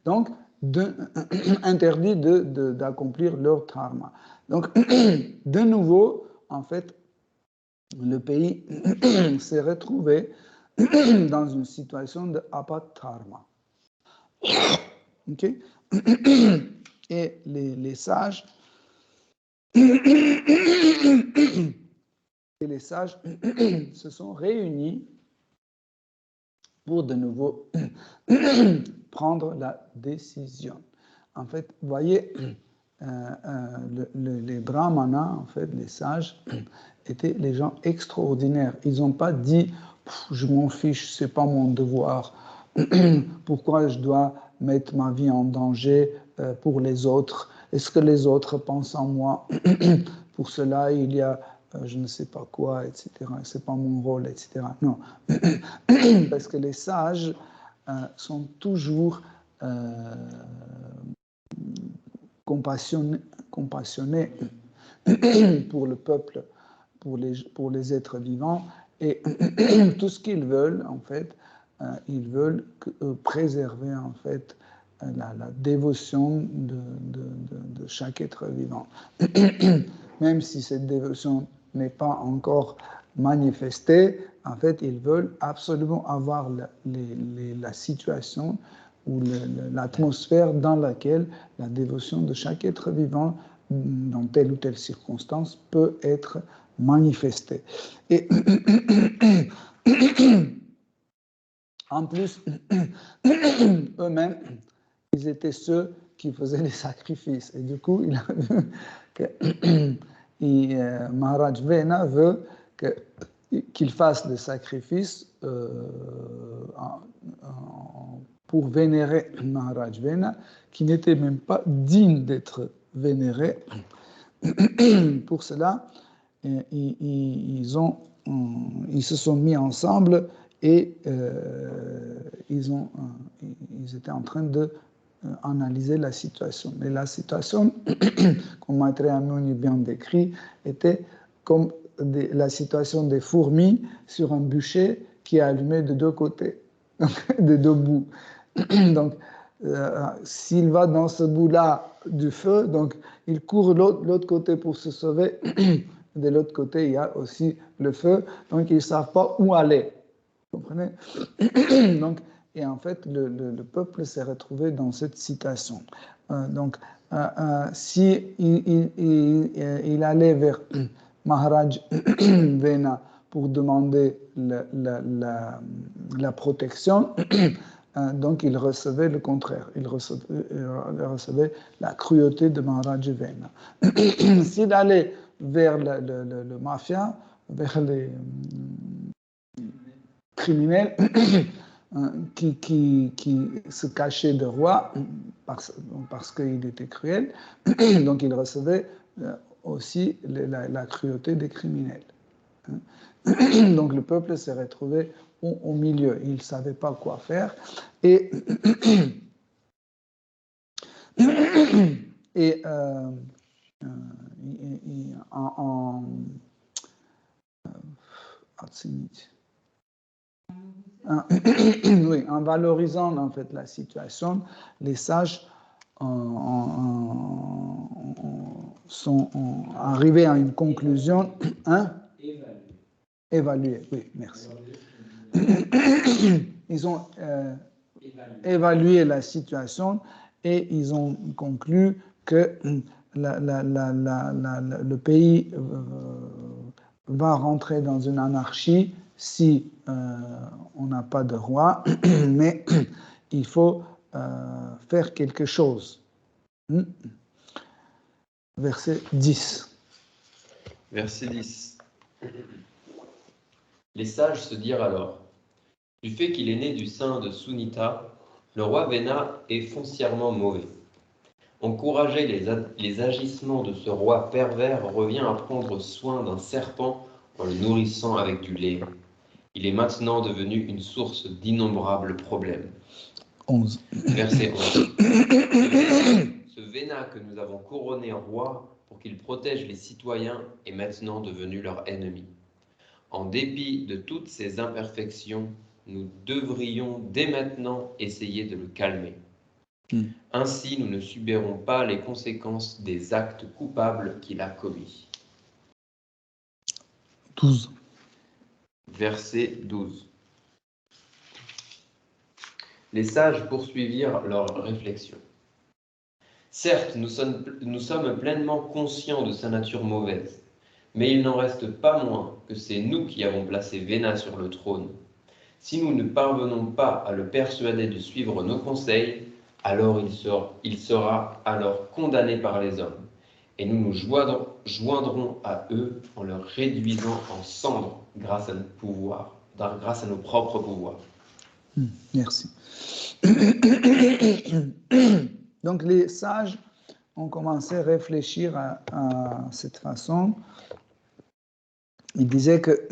donc interdit d'accomplir leur dharma. Donc, de nouveau, en fait, le pays s'est retrouvé dans une situation de Apattharma. Okay? Et les sages se sont réunis pour de nouveau prendre la décision. En fait, vous voyez, les brahmanas, en fait, les sages, étaient les gens extraordinaires. Ils n'ont pas dit « je m'en fiche, c'est pas mon devoir, pourquoi je dois mettre ma vie en danger pour les autres, est-ce que les autres pensent en moi, pour cela il y a je ne sais pas quoi, etc. C'est pas mon rôle, etc. » Non, parce que les sages sont toujours compassionnés pour le peuple, pour les êtres vivants, et tout ce qu'ils veulent, en fait, ils veulent préserver, en fait, la dévotion de chaque être vivant. Même si cette dévotion n'est pas encore manifestée, en fait, ils veulent absolument avoir la situation ou l'atmosphère dans laquelle la dévotion de chaque être vivant dans telle ou telle circonstance peut être manifestée. Et en plus, eux-mêmes, ils étaient ceux qui faisaient les sacrifices. Et du coup, il a vu que Maharaj Vena veut qu'il fasse des sacrifices pour vénérer Maharaj Vena, qui n'était même pas digne d'être vénéré. Pour cela, ils se sont mis ensemble et ils étaient en train d'analyser la situation. Mais la situation, comme Maitreya Muni bien décrit, était comme la situation des fourmis sur un bûcher qui est allumé de deux côtés, de deux bouts. Donc, s'il va dans ce bout-là du feu, donc il court de l'autre côté pour se sauver. De l'autre côté, il y a aussi le feu, donc ils ne savent pas où aller. Vous comprenez? Donc, et en fait, le peuple s'est retrouvé dans cette situation. Donc, si il allait vers Maharaj Vena pour demander la protection, donc il recevait le contraire, il recevait la cruauté de Maharaj Vena. S'il allait vers le mafia, vers les criminels qui se cachaient de roi parce qu'il était cruel, donc il recevait aussi la cruauté des criminels. Donc le peuple s'est retrouvé au milieu, il ne savait pas quoi faire, et oui, en valorisant en fait la situation, les sages sont arrivés à une conclusion. Évaluer, oui, merci. Ils ont évalué la situation et ils ont conclu que le pays va rentrer dans une anarchie si on n'a pas de roi, mais il faut faire quelque chose. Verset 10. Verset 10. Les sages se dirent alors, du fait qu'il est né du sein de Sunita, le roi Vena est foncièrement mauvais. Encourager les agissements de ce roi pervers revient à prendre soin d'un serpent en le nourrissant avec du lait. Il est maintenant devenu une source d'innombrables problèmes. 11. Verset 11. Ce Vena que nous avons couronné roi pour qu'il protège les citoyens est maintenant devenu leur ennemi. En dépit de toutes ces imperfections, nous devrions dès maintenant essayer de le calmer. Ainsi, nous ne subirons pas les conséquences des actes coupables qu'il a commis. 12. Verset 12. Les sages poursuivirent leur réflexion. Certes, nous sommes pleinement conscients de sa nature mauvaise, mais il n'en reste pas moins que c'est nous qui avons placé Vena sur le trône. Si nous ne parvenons pas à le persuader de suivre nos conseils, alors il sera alors condamné par les hommes. Et nous nous joindrons à eux en leur réduisant en cendres grâce à notre pouvoir, grâce à nos propres pouvoirs. Merci. Donc les sages ont commencé à réfléchir à cette façon. Ils disaient que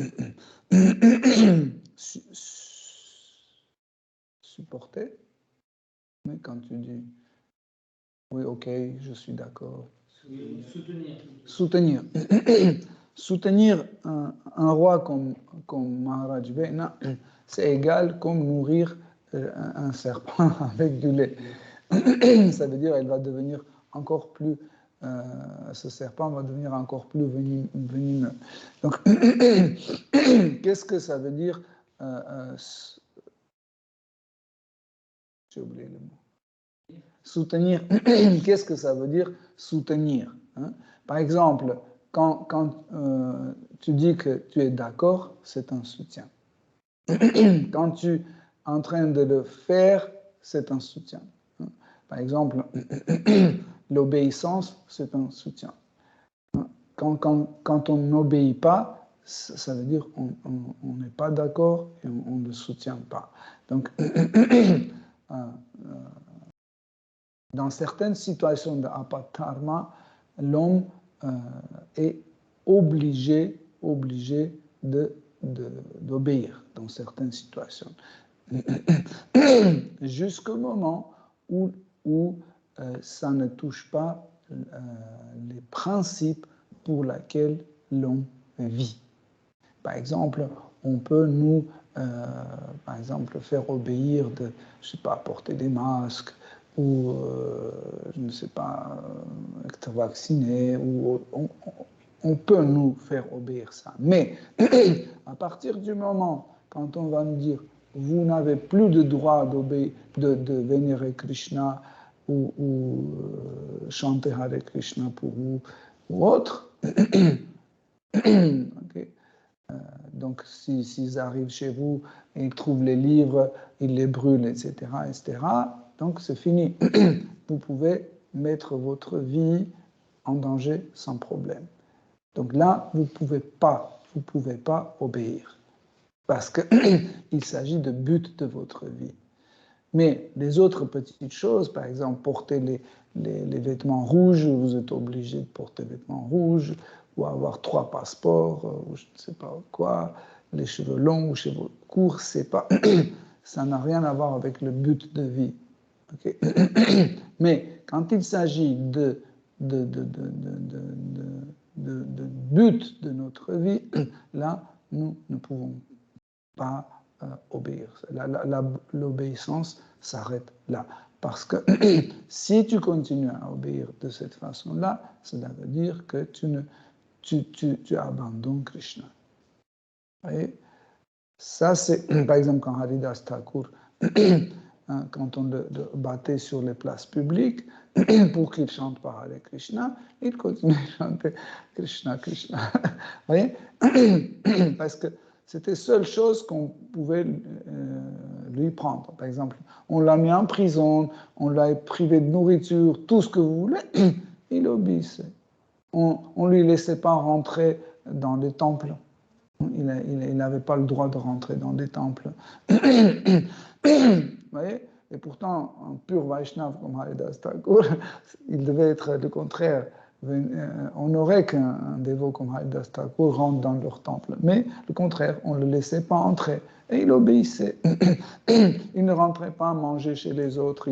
supporter, mais quand tu dis oui, ok, je suis d'accord. Soutenir. Soutenir un roi comme Maharaj Vena, c'est égal comme nourrir un serpent avec du lait. Ça veut dire qu'il va devenir encore plus, ce serpent va devenir encore plus venimeux. Donc, qu'est-ce que ça veut dire j'ai oublié le mot. Soutenir, qu'est-ce que ça veut dire soutenir, hein? Par exemple, quand tu dis que tu es d'accord, c'est un soutien. Quand tu es en train de le faire, c'est un soutien. Par exemple, l'obéissance, c'est un soutien. Quand on n'obéit pas, ça veut dire qu'on n'est pas d'accord et on ne le soutient pas. Donc, dans certaines situations de apatarma, l'homme est obligé d'obéir dans certaines situations. Jusqu'au moment où ça ne touche pas les principes pour lesquels l'homme vit. Par exemple, on peut nous, par exemple, faire obéir de, je ne sais pas, porter des masques, ou, je ne sais pas, être vacciné, ou on peut nous faire obéir ça. Mais à partir du moment quand on va nous dire vous n'avez plus de droit de vénérer Krishna ou chanter Hare Krishna pour vous ou autre, okay. Donc s'ils arrivent chez vous et ils trouvent les livres, ils les brûlent, etc., etc., donc c'est fini. Vous pouvez mettre votre vie en danger sans problème. Donc là, vous ne pouvez pas obéir, parce qu'il s'agit de but de votre vie. Mais les autres petites choses, par exemple, porter les vêtements rouges, vous êtes obligé de porter des vêtements rouges, ou avoir 3 passeports, ou je ne sais pas quoi, les cheveux longs ou cheveux courts, c'est pas, ça n'a rien à voir avec le but de vie. Okay. Mais quand il s'agit de but de notre vie, là, nous ne pouvons pas obéir. L'obéissance s'arrête là. Parce que si tu continues à obéir de cette façon-là, cela veut dire que tu abandonnes Krishna. Et ça, c'est, par exemple, quand Haridas Thakur, quand on le battait sur les places publiques, pour qu'il chante par Hare Krishna, il continue à chanter Krishna, Krishna. Vous voyez? Parce que c'était la seule chose qu'on pouvait lui prendre. Par exemple, on l'a mis en prison, on l'a privé de nourriture, tout ce que vous voulez, il obéissait. On ne lui laissait pas rentrer dans les temples. Il n'avait pas le droit de rentrer dans des temples. Vous voyez? Et pourtant, un pur Vaishnav comme Haridas Thakur, il devait être le contraire. On aurait qu'un dévot comme Haridas Thakur rentre dans leur temple. Mais le contraire, on ne le laissait pas entrer. Et il obéissait. Il ne rentrait pas manger chez les autres.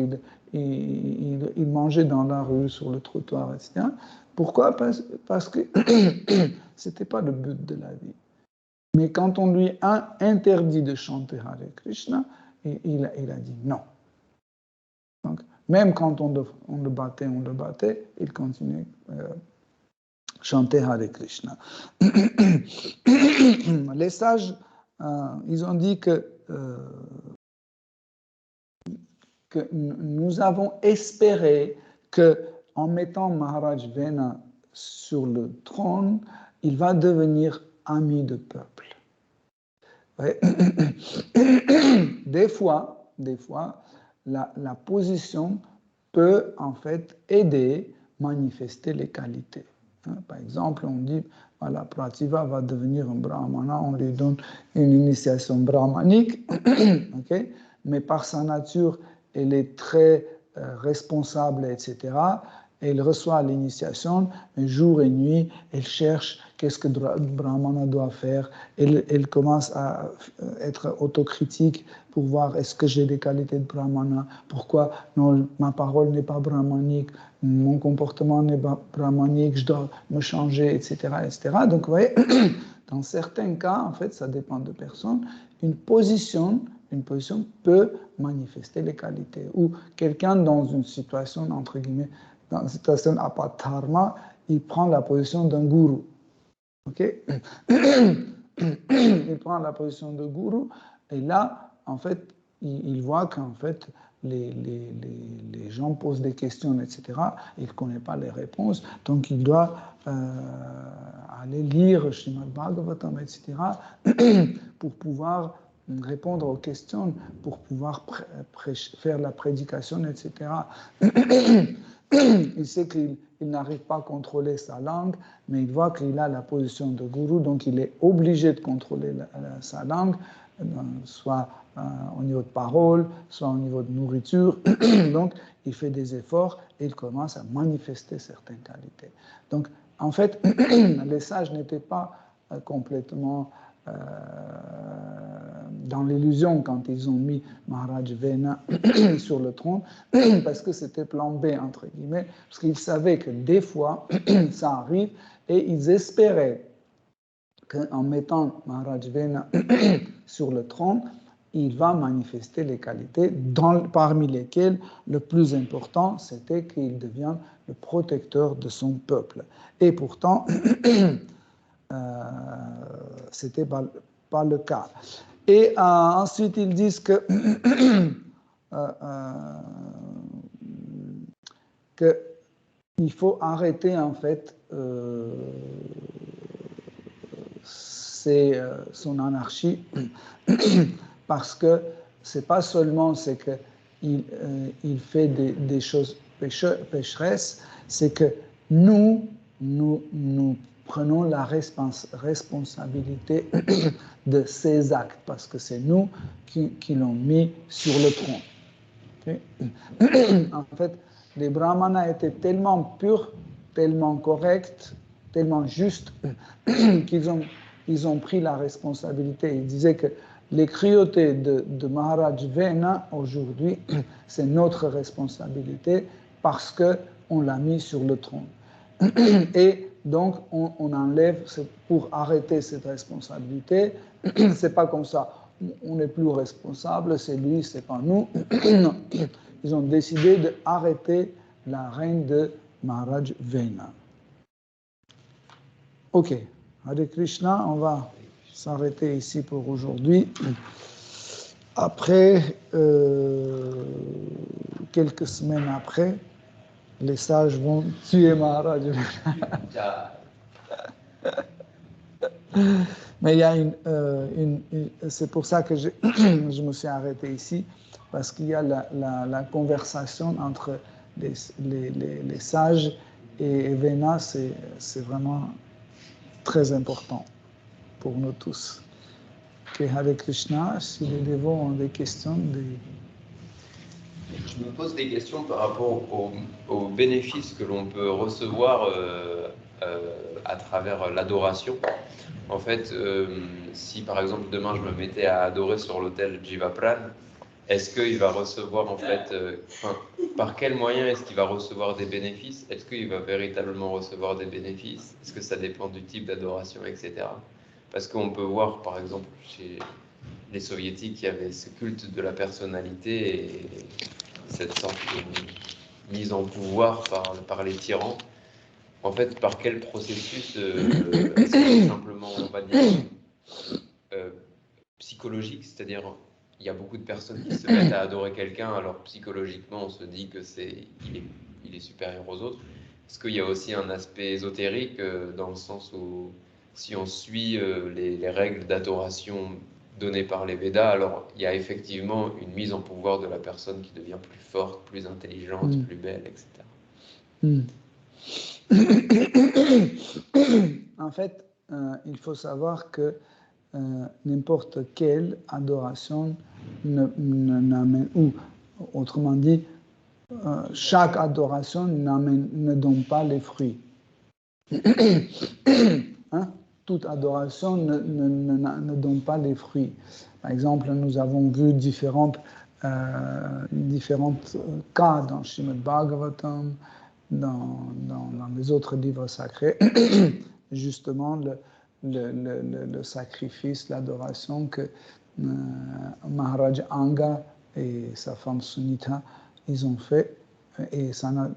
Il mangeait dans la rue, sur le trottoir, etc. Pourquoi? Parce que ce n'était pas le but de la vie. Mais quand on lui a interdit de chanter Hare Krishna, il a dit non. Donc, même quand on le battait, il continuait à chanter Hare Krishna. Les sages, ils ont dit que nous avons espéré qu'en mettant Maharaj Vena sur le trône, il va devenir ami de peuple. Ouais. Des fois, la position peut en fait aider, manifester les qualités. Par exemple, on dit, voilà, Pratibha va devenir un brahmana, on lui donne une initiation brahmanique, okay? Mais par sa nature, elle est très responsable, etc. Elle reçoit l'initiation, mais jour et nuit, elle cherche qu'est-ce que Brahmana doit faire. Elle commence à être autocritique pour voir est-ce que j'ai des qualités de Brahmana, pourquoi non, ma parole n'est pas brahmanique, mon comportement n'est pas brahmanique, je dois me changer, etc., etc. Donc, vous voyez, dans certains cas, en fait, ça dépend de personnes, une position peut manifester les qualités. Ou quelqu'un dans une situation, entre guillemets, dans une situation apatharma, il prend la position d'un gourou. Okay? Il prend la position de gourou, et là, en fait, il voit qu'en fait, les gens posent des questions, etc. Il ne connaît pas les réponses, donc il doit aller lire Srimad Bhagavatam, etc., pour pouvoir répondre aux questions, pour pouvoir faire la prédication, etc. Il sait qu'il n'arrive pas à contrôler sa langue, mais il voit qu'il a la position de gourou, donc il est obligé de contrôler sa langue, soit au niveau de parole, soit au niveau de nourriture. Donc, il fait des efforts et il commence à manifester certaines qualités. Donc, en fait, les sages n'étaient pas complètement dans l'illusion quand ils ont mis Maharaj Vena sur le trône, parce que c'était plan B, entre guillemets, parce qu'ils savaient que des fois, ça arrive, et ils espéraient qu'en mettant Maharaj Vena sur le trône, il va manifester les qualités, parmi lesquelles le plus important, c'était qu'il devienne le protecteur de son peuple. Et pourtant, c'était pas le cas. Et ensuite, ils disent que, qu'il faut arrêter, en fait, son anarchie, parce que c'est pas seulement c'est qu'il fait des choses pécheresses, c'est que nous prenons la responsabilité de ces actes, parce que c'est nous qui l'ont mis sur le trône. Okay? En fait, les brahmanas étaient tellement purs, tellement corrects, tellement justes, qu'ils ont pris la responsabilité. Ils disaient que les cruautés de Maharaj Vena, aujourd'hui, c'est notre responsabilité parce qu'on l'a mis sur le trône. Et donc, on enlève, pour arrêter cette responsabilité, c'est pas comme ça, on n'est plus responsable, c'est lui, c'est pas nous. Ils ont décidé d'arrêter la règne de Maharaj Vena. Ok, Hare Krishna, on va s'arrêter ici pour aujourd'hui. Après, quelques semaines après, les sages vont tuer Maharaj Vena. Mais il y a c'est pour ça que je me suis arrêté ici, parce qu'il y a la conversation entre les sages et Vena, c'est vraiment très important pour nous tous. Que Hare Krishna, si les dévots ont des questions, Je me pose des questions par rapport aux bénéfices que l'on peut recevoir à travers l'adoration. En fait, si par exemple demain je me mettais à adorer sur l'autel Jivapran, est-ce qu'il va recevoir en fait, par quel moyen est-ce qu'il va recevoir des bénéfices? Est-ce qu'il va véritablement recevoir des bénéfices? Est-ce que ça dépend du type d'adoration, etc. Parce qu'on peut voir par exemple chez les soviétiques, il y avait ce culte de la personnalité et cette sorte de mise en pouvoir par les tyrans. En fait, par quel processus est-ce que c'est simplement, on va dire, psychologique, c'est-à-dire il y a beaucoup de personnes qui se mettent à adorer quelqu'un, alors psychologiquement on se dit que il est supérieur aux autres. Est-ce qu'il y a aussi un aspect ésotérique dans le sens où si on suit les règles d'adoration donnée par les Védas, alors il y a effectivement une mise en pouvoir de la personne qui devient plus forte, plus intelligente, plus belle, etc. En fait, il faut savoir que n'importe quelle adoration n'amène, ou autrement dit, chaque adoration ne donne pas les fruits. Hein? Toute adoration ne donne pas les fruits. Par exemple, nous avons vu différents cas dans Srimad Bhagavatam, dans les autres livres sacrés, justement le sacrifice, l'adoration que Maharaj Anga et sa femme Sunita, ils ont fait, et ça n'a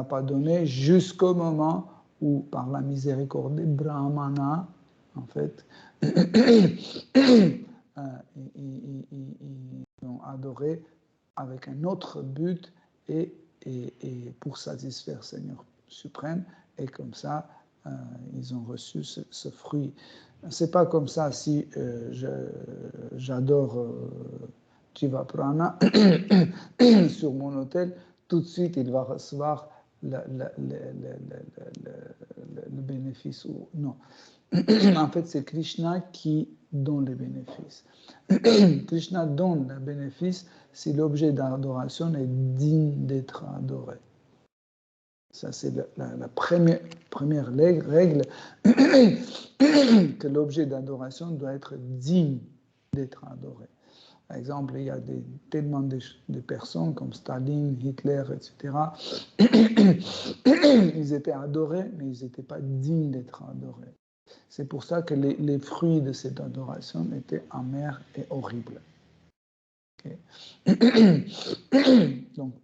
pas donné jusqu'au moment où, par la miséricorde des Brahmanas, en fait, ils ont adoré avec un autre but et pour satisfaire Seigneur suprême, et comme ça, ils ont reçu ce fruit. C'est pas comme ça si j'adore Jiva Prana sur mon autel, tout de suite il va recevoir le bénéfice ou non. En fait, c'est Krishna qui donne les bénéfices. Krishna donne le bénéfice si l'objet d'adoration est digne d'être adoré. Ça, c'est la première règle, que l'objet d'adoration doit être digne d'être adoré. Par exemple, il y a tellement de personnes comme Staline, Hitler, etc. Ils étaient adorés, mais ils n'étaient pas dignes d'être adorés. C'est pour ça que les fruits de cette adoration étaient amers et horribles. Okay. Donc,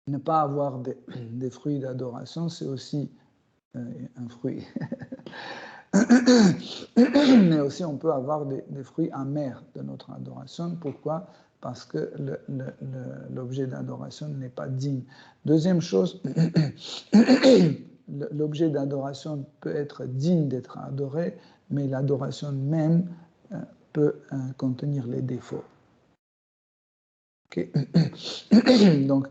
ne pas avoir des fruits d'adoration, c'est aussi un fruit. Mais aussi, on peut avoir des fruits amers de notre adoration. Pourquoi? Parce que l'objet d'adoration n'est pas digne. Deuxième chose, l'objet d'adoration peut être digne d'être adoré, mais l'adoration même peut contenir les défauts. Okay. Donc,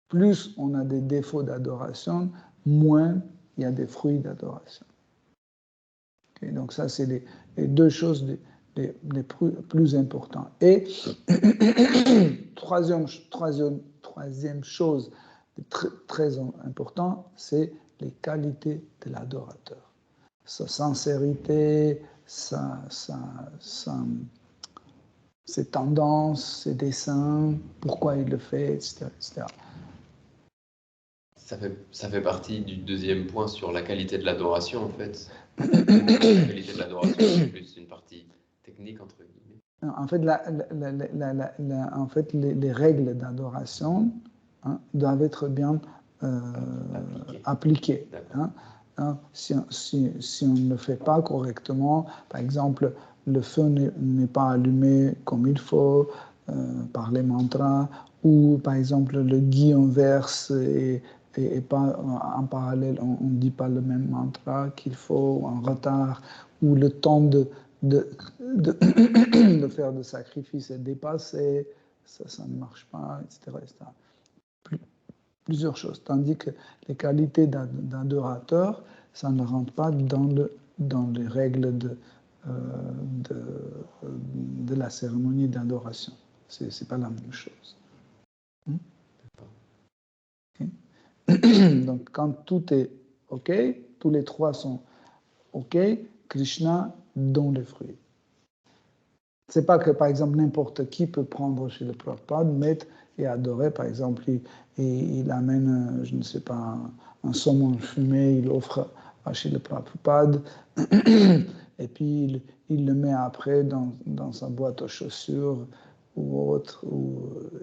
plus on a des défauts d'adoration, moins il y a des fruits d'adoration. Okay. Donc ça, c'est les deux choses les plus importantes. Et troisième chose très importante, c'est les qualités de l'adorateur. Sa sincérité, ses tendances, ses desseins, pourquoi il le fait, etc. Ça fait partie du deuxième point sur la qualité de l'adoration, en fait. La qualité de l'adoration, c'est plus une partie technique, entre guillemets. En fait, les règles d'adoration doivent être bien appliquées. Si on ne le fait pas correctement, par exemple, le feu n'est pas allumé comme il faut par les mantras, ou par exemple le ghee on verse et pas en parallèle, on ne dit pas le même mantra qu'il faut, en retard, ou le temps de faire de sacrifice est dépassé, ça ne marche pas, etc. Plusieurs choses. Tandis que les qualités d'adorateur, ça ne rentre pas dans les règles de la cérémonie d'adoration. C'est pas la même chose. Okay. Donc, quand tout est OK, tous les trois sont OK, Krishna donne les fruits. C'est pas que, par exemple, n'importe qui peut prendre chez le Prabhupada, mettre et adorer. Par exemple, il amène, je ne sais pas, un saumon fumé, il offre chez le Prabhupada, et puis il le met après dans sa boîte aux chaussures ou autre,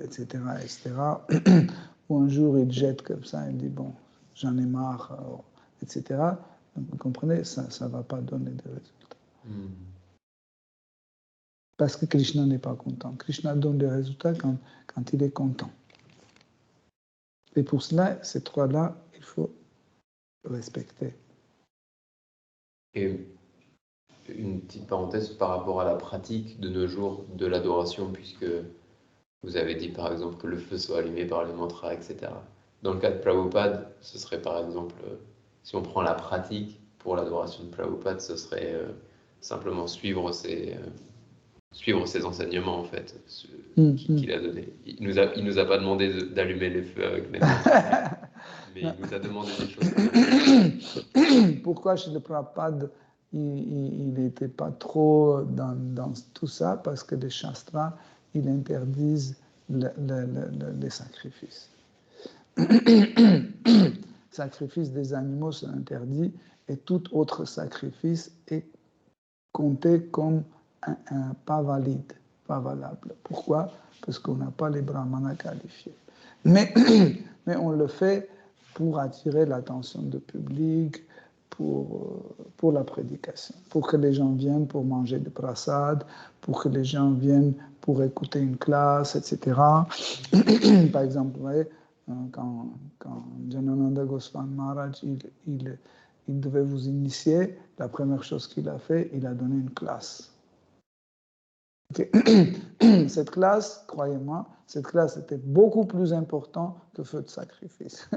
etc., etc. Ou un jour, il jette comme ça, il dit, bon, j'en ai marre, etc. Donc, vous comprenez, ça ne va pas donner de résultats. Parce que Krishna n'est pas content. Krishna donne des résultats quand il est content. Et pour cela, ces trois-là, il faut respecter. Et une petite parenthèse par rapport à la pratique de nos jours de l'adoration, puisque vous avez dit par exemple que le feu soit allumé par les mantras, etc. Dans le cas de Prabhupada, ce serait par exemple, si on prend la pratique pour l'adoration de Prabhupada, ce serait simplement suivre ses enseignements en fait, qu'il a donnés. Il nous a pas demandé d'allumer les feux avec les mantras, mais il nous a demandé des choses. Pourquoi chez le Prabhupada, il n'était pas trop dans tout ça? Parce que les Shastras, ils interdisent les sacrifices. Sacrifice des animaux, c'est interdit, et tout autre sacrifice est compté comme pas valide, pas valable. Pourquoi? Parce qu'on n'a pas les brahmanas qualifiés. Mais on le fait pour attirer l'attention du public, pour la prédication, pour que les gens viennent pour manger du prasad, pour que les gens viennent pour écouter une classe, etc. Par exemple, vous voyez, quand Janananda Goswami Maharaj, il devait vous initier, la première chose qu'il a fait, il a donné une classe. Okay. Cette classe, croyez-moi, cette classe était beaucoup plus importante que feu de sacrifice.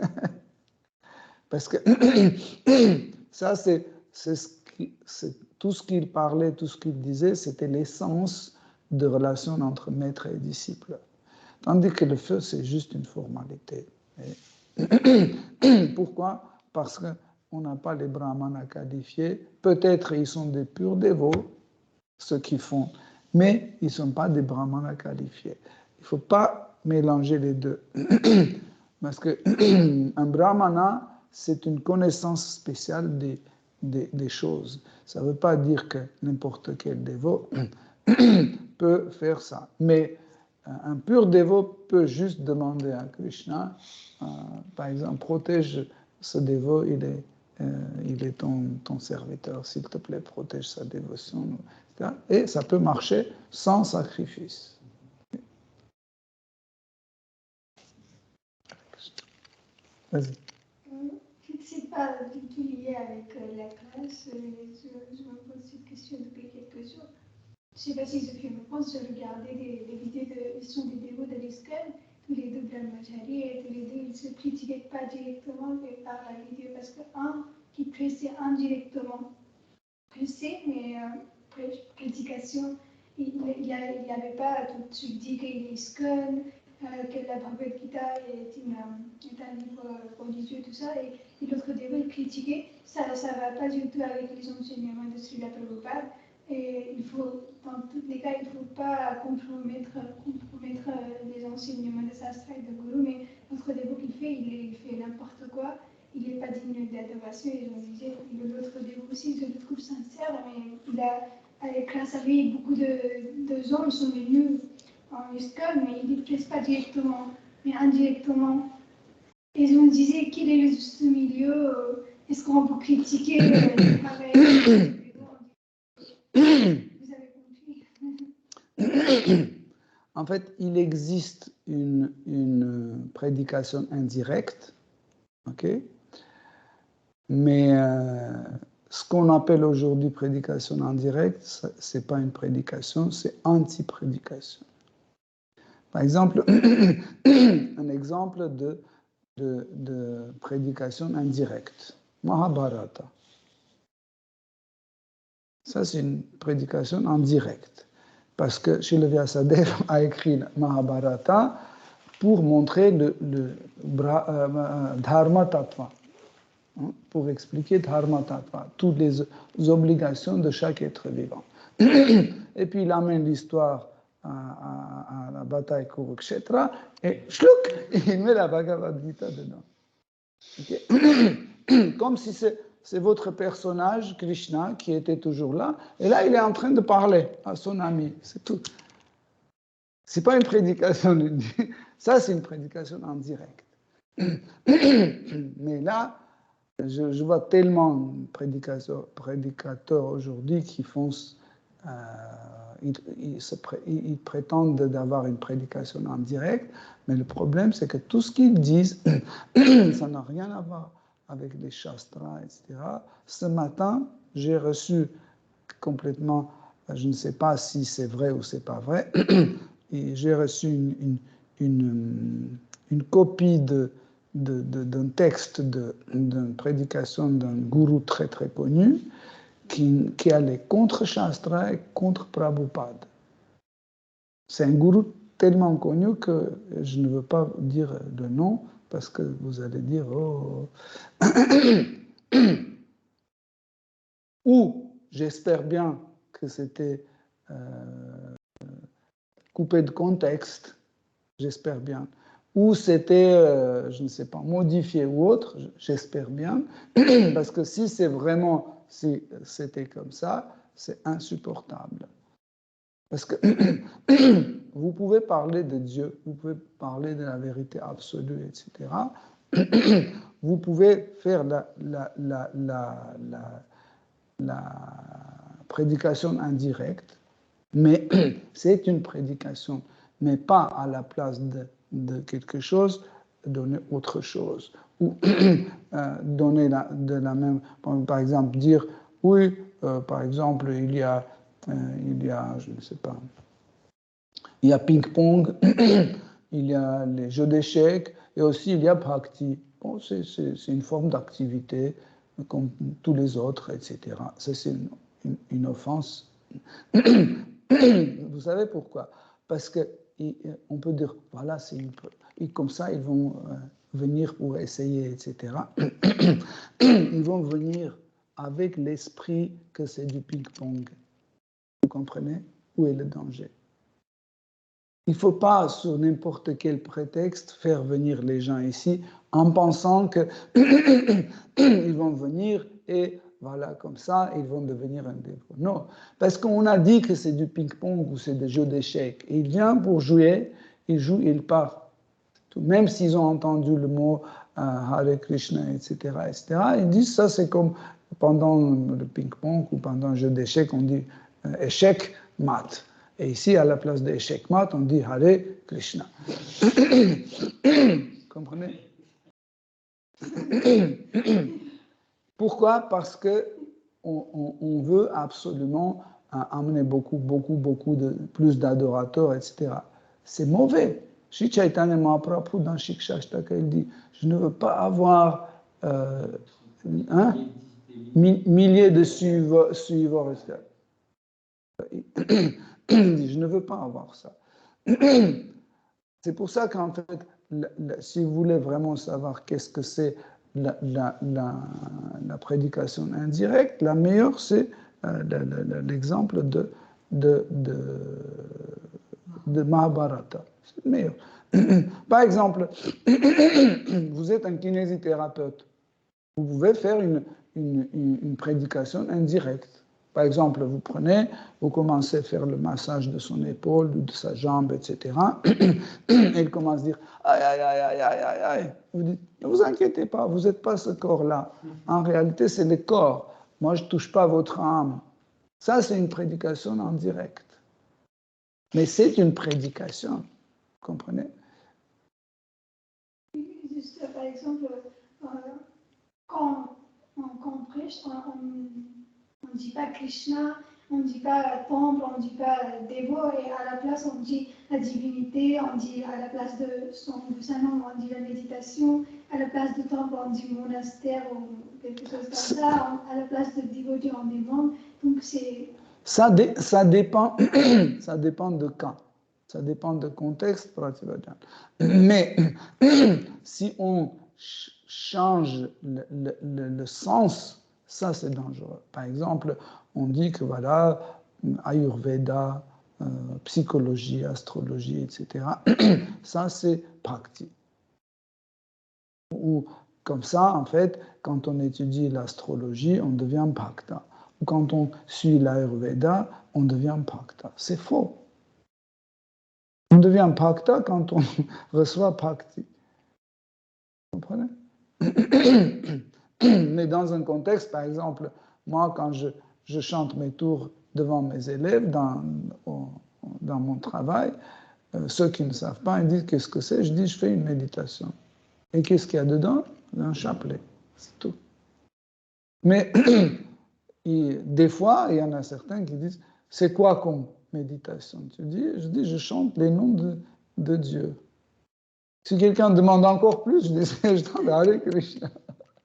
Parce que ça, c'est tout ce qu'il parlait, tout ce qu'il disait, c'était l'essence de relation entre maître et disciple. Tandis que le feu, c'est juste une formalité. Pourquoi? Parce qu'on n'a pas les brahmanas qualifiés. Peut-être ils sont des purs dévots, ceux qui font, mais ils ne sont pas des brahmanas qualifiés. Il ne faut pas mélanger les deux. Parce qu'un brahmana, c'est une connaissance spéciale des choses. Ça ne veut pas dire que n'importe quel dévot peut faire ça. Mais un pur dévot peut juste demander à Krishna, par exemple, protège ce dévot, il est ton serviteur, s'il te plaît, protège sa dévotion. Et ça peut marcher sans sacrifice. Vas-y. C'est pas du tout lié avec la classe. Je me pose cette question depuis quelques jours. Je ne sais pas si ça fait longtemps, je regardais des vidéos ils sont des dévots de l'ISKCON, tous les deux brahmacharis, et tous les deux, ils ne se critiquaient pas directement par la vidéo, parce qu'un qui pressait indirectement, pressé, mais critication, il n'y avait pas tout de suite dit qu'il est ISKCON, que la Bhagavad Gita est un livre religieux, tout ça, et l'autre dévot, il critiquait, ça ne va pas du tout avec les enseignements de Srila Prabhupada. Et il faut, dans tous les cas, il ne faut pas compromettre les enseignements de Sastra et de Guru, mais notre dévot qu'il fait, il fait n'importe quoi, il n'est pas digne d'adoration, et je me disais, l'autre dévot aussi, je le trouve sincère, mais grâce à lui, beaucoup de gens ils sont venus en ISKCON, mais il ne presse pas directement, mais indirectement. Et je me disais, quel est le juste milieu? Est-ce qu'on peut critiquer le travail? Vous avez compris. En fait, il existe une prédication indirecte, ok? Mais ce qu'on appelle aujourd'hui prédication indirecte, ce n'est pas une prédication, c'est anti-prédication. Par exemple, un exemple de prédication indirecte, Mahabharata. Ça, c'est une prédication en direct. Parce que Srila Vyasadeva a écrit Mahabharata pour montrer le Dharma Tattva, pour expliquer Dharma Tattva, toutes les obligations de chaque être vivant. Et puis il amène l'histoire à la bataille Kurukshetra et shlouk, il met la Bhagavad Gita dedans. Okay? Comme si c'est votre personnage, Krishna, qui était toujours là, et là, il est en train de parler à son ami, c'est tout. C'est pas une prédication, ça, c'est une prédication en direct. Mais là, je vois tellement de prédicateurs aujourd'hui qui font, ils prétendent d'avoir une prédication en direct, mais le problème, c'est que tout ce qu'ils disent, ça n'a rien à voir avec les shastras, etc. Ce matin, j'ai reçu complètement, je ne sais pas si c'est vrai ou c'est pas vrai, et j'ai reçu une copie d'un texte d'une prédication d'un gourou très très connu qui allait contre Shastra et contre Prabhupada. C'est un gourou tellement connu que je ne veux pas dire le nom parce que vous allez dire oh. Ou j'espère bien que c'était coupé de contexte, j'espère bien. Ou c'était, je ne sais pas, modifié ou autre, j'espère bien, parce que si c'est vraiment, si c'était comme ça, c'est insupportable. Parce que vous pouvez parler de Dieu, vous pouvez parler de la vérité absolue, etc. Vous pouvez faire la prédication indirecte, mais c'est une prédication, mais pas à la place de quelque chose, donner autre chose. Ou donner de la même, par exemple, dire, oui, par exemple, il y a, je ne sais pas, il y a ping-pong, il y a les jeux d'échecs, et aussi il y a bhakti. Bon, c'est une forme d'activité comme tous les autres, etc. Ça, c'est une offense. Vous savez pourquoi? Parce qu'on peut dire, voilà, et comme ça, ils vont venir pour essayer, etc. Ils vont venir avec l'esprit que c'est du ping-pong. Vous comprenez? Où est le danger? Il ne faut pas, sur n'importe quel prétexte, faire venir les gens ici en pensant qu'ils vont venir et voilà, comme ça, ils vont devenir un dévot. Non, parce qu'on a dit que c'est du ping-pong ou c'est des jeux d'échecs. Il vient pour jouer, il joue, il part. Même s'ils ont entendu le mot Hare Krishna, etc., ils disent ça, c'est comme pendant le ping-pong ou pendant un jeu d'échecs, on dit échec, mat. Et ici, à la place d'échec mat, on dit Hare Krishna. Comprenez? Pourquoi? Parce que on veut absolument amener beaucoup plus d'adorateurs, etc. C'est mauvais. Sri Chaitanya Mahaprabhu dans Shikshashtaka, il dit, je ne veux pas avoir milliers de suiveurs, etc. Il dit, je ne veux pas avoir ça. C'est pour ça qu'en fait, si vous voulez vraiment savoir qu'est-ce que c'est la prédication indirecte, la meilleure, c'est l'exemple de Mahabharata. C'est le meilleur. Par exemple, vous êtes un kinésithérapeute. Vous pouvez faire une prédication indirecte. Par exemple, vous prenez, vous commencez à faire le massage de son épaule ou de sa jambe, etc. Et il commence à dire aïe, aïe, aïe, aïe, aïe, aïe, aïe. Vous dites, ne vous inquiétez pas, vous n'êtes pas ce corps-là. En réalité, c'est le corps. Moi, je ne touche pas votre âme. Ça, c'est une prédication en direct. Mais c'est une prédication. Vous comprenez? Juste, par exemple, quand on prêche, on ne dit pas Krishna, on ne dit pas temple, on ne dit pas dévot, et à la place on dit la divinité, on dit à la place de sa nom, on dit la méditation, à la place de temple, on dit monastère ou quelque chose comme ça, à la place de dévoté, on dit monde. Donc c'est... Ça dépend, ça dépend de quand. Ça dépend de contexte, mais si on change le sens, ça c'est dangereux. Par exemple, on dit que voilà, Ayurveda, psychologie, astrologie, etc., ça c'est pratique. Ou comme ça, en fait, quand on étudie l'astrologie, on devient bhakta. Ou quand on suit l'Ayurveda, on devient bhakta. C'est faux. On devient bhakta quand on reçoit bhakti. Vous comprenez? Mais dans un contexte, par exemple, moi, quand je chante mes tours devant mes élèves dans mon travail, ceux qui ne savent pas, ils disent qu'est-ce que c'est? Je dis, je fais une méditation. Et qu'est-ce qu'il y a dedans? Un chapelet. C'est tout. Mais des fois, il y en a certains qui disent, c'est quoi comme méditation? Je dis, je chante les noms de Dieu. Si quelqu'un demande encore plus, je dis, je chante Hare Krishna.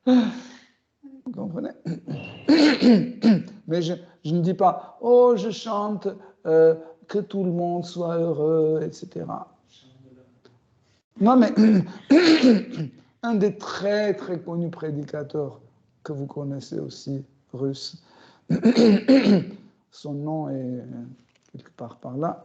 Vous comprenez? Mais je ne dis pas, oh, je chante que tout le monde soit heureux, etc. Non, mais un des très, très connus prédicateurs que vous connaissez aussi, russe, son nom est quelque part par là,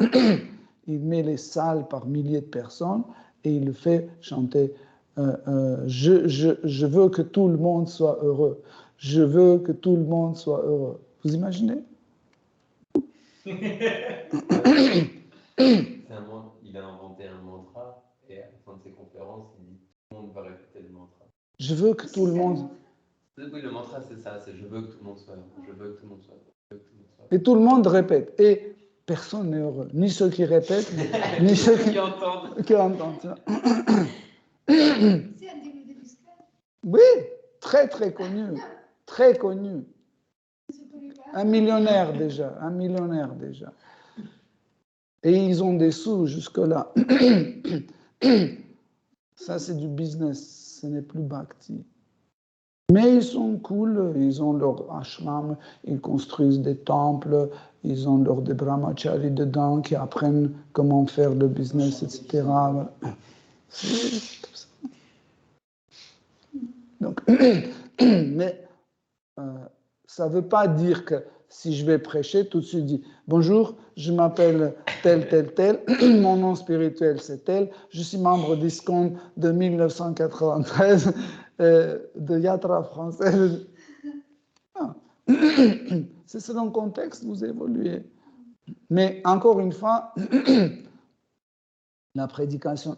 il met les salles par milliers de personnes et il le fait chanter je veux que tout le monde soit heureux. Je veux que tout le monde soit heureux. Vous imaginez? Il a inventé un mantra et à la fin de ses conférences, il dit tout le monde va répéter le mantra. Je veux que tout le monde... Oui, le mantra, c'est ça, c'est je veux que tout le monde soit heureux, je veux que tout le monde soit heureux, je veux que tout le monde soit heureux. Et tout le monde répète. Et personne n'est heureux. Ni ceux qui répètent, ni ceux qui entendent ça. C'est un début de l'islam. Oui, très très connu. Très connu. Un millionnaire déjà. Et ils ont des sous jusque-là. Ça, c'est du business. Ce n'est plus bhakti. Mais ils sont cool, ils ont leur ashram, ils construisent des temples, ils ont leur des brahmacharis dedans qui apprennent comment faire le business, etc. C'est comme ça. Donc, mais ça ne veut pas dire que si je vais prêcher, tout de suite dire « Bonjour, je m'appelle tel, tel, tel, mon nom spirituel c'est tel, je suis membre d'ISKCON de 1993, de Yatra française. » C'est selon le contexte, vous évoluez. Mais encore une fois, la prédication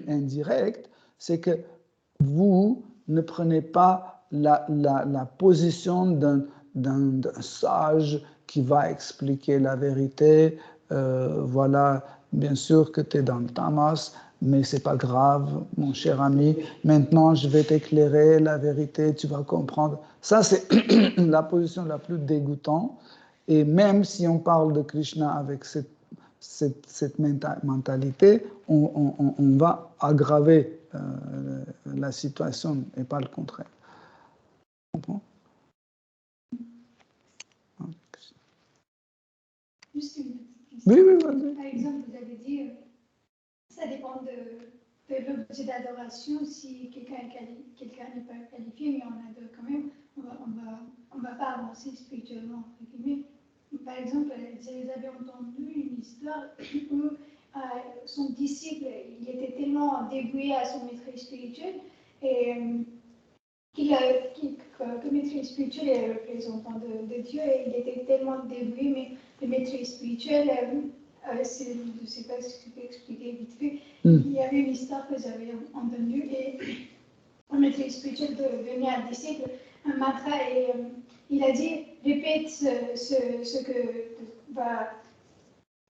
indirecte, c'est que vous ne prenez pas la position d'un sage qui va expliquer la vérité. Voilà, bien sûr que tu es dans le tamas, mais c'est pas grave, mon cher ami. Maintenant, je vais t'éclairer la vérité, tu vas comprendre. Ça, c'est la position la plus dégoûtante. Et même si on parle de Krishna avec cette mentalité, on va aggraver la situation et pas le contraire. Tu comprends? Juste une petite question. Oui, oui, vas-y. Par exemple, vous avez dit, ça dépend de l'objet d'adoration. Si quelqu'un n'est pas qualifié, mais on adore quand même, on va pas avancer spirituellement, entre guillemets. Par exemple, vous avez entendu une histoire où son disciple, il était tellement dévoué à son maître spirituel et que le maître spirituel est le représentant de Dieu et il était tellement dévoué, mais le maître spirituel, je ne sais pas si tu peux expliquer vite fait, il y avait une histoire que j'avais entendue et le maître spirituel devenait un disciple, un mantra et il a dit répète ce que va.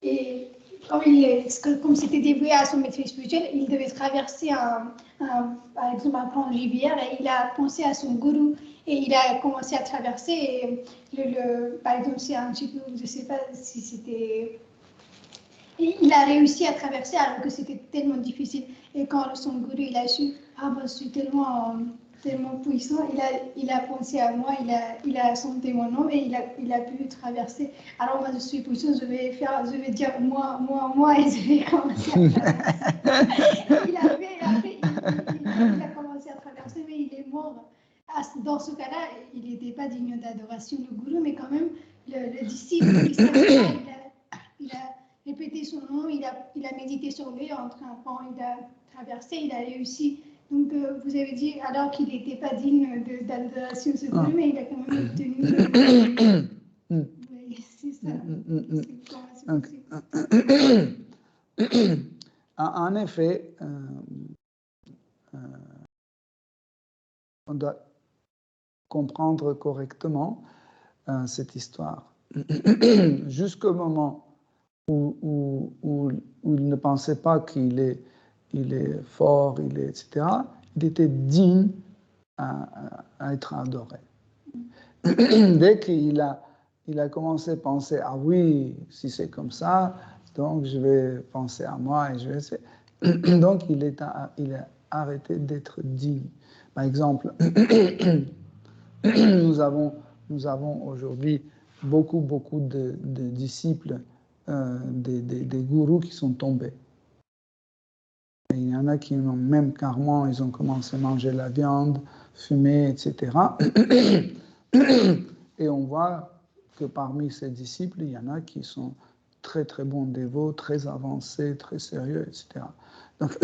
Et comme c'était dévoué à son maître spirituel, il devait traverser par exemple un plan de rivière et il a pensé à son gourou et il a commencé à traverser. Et par exemple, c'est un petit peu, je ne sais pas si c'était. Et il a réussi à traverser alors que c'était tellement difficile. Et quand son gourou il a su, je suis tellement puissant, il a pensé à moi, il a chanté mon nom et il a pu traverser. Alors moi je suis puissant, je vais dire moi et je vais commencer à traverser. Il a commencé à traverser, mais il est mort. Dans ce cas-là, il n'était pas digne d'adoration le gourou, mais quand même le disciple, il a répété son nom, il a médité sur lui, il a traversé, il a réussi. Donc, vous avez dit, alors qu'il n'était pas digne d'adoration, ce gourou, mais il a quand même obtenu. C'est ça. En effet, on doit comprendre correctement cette histoire. Jusqu'au moment où il ne pensait pas qu'il est fort, etc., il était digne à être adoré. dès qu'il a commencé à penser, ah oui, si c'est comme ça, donc je vais penser à moi et je vais essayer. Donc il a arrêté d'être digne. Par exemple, nous avons aujourd'hui beaucoup de disciples, des gourous qui sont tombés. Et il y en a qui ont même carrément, ils ont commencé à manger la viande, fumer, etc. Et on voit que parmi ces disciples, il y en a qui sont très très bons dévots, très avancés, très sérieux, etc. Donc,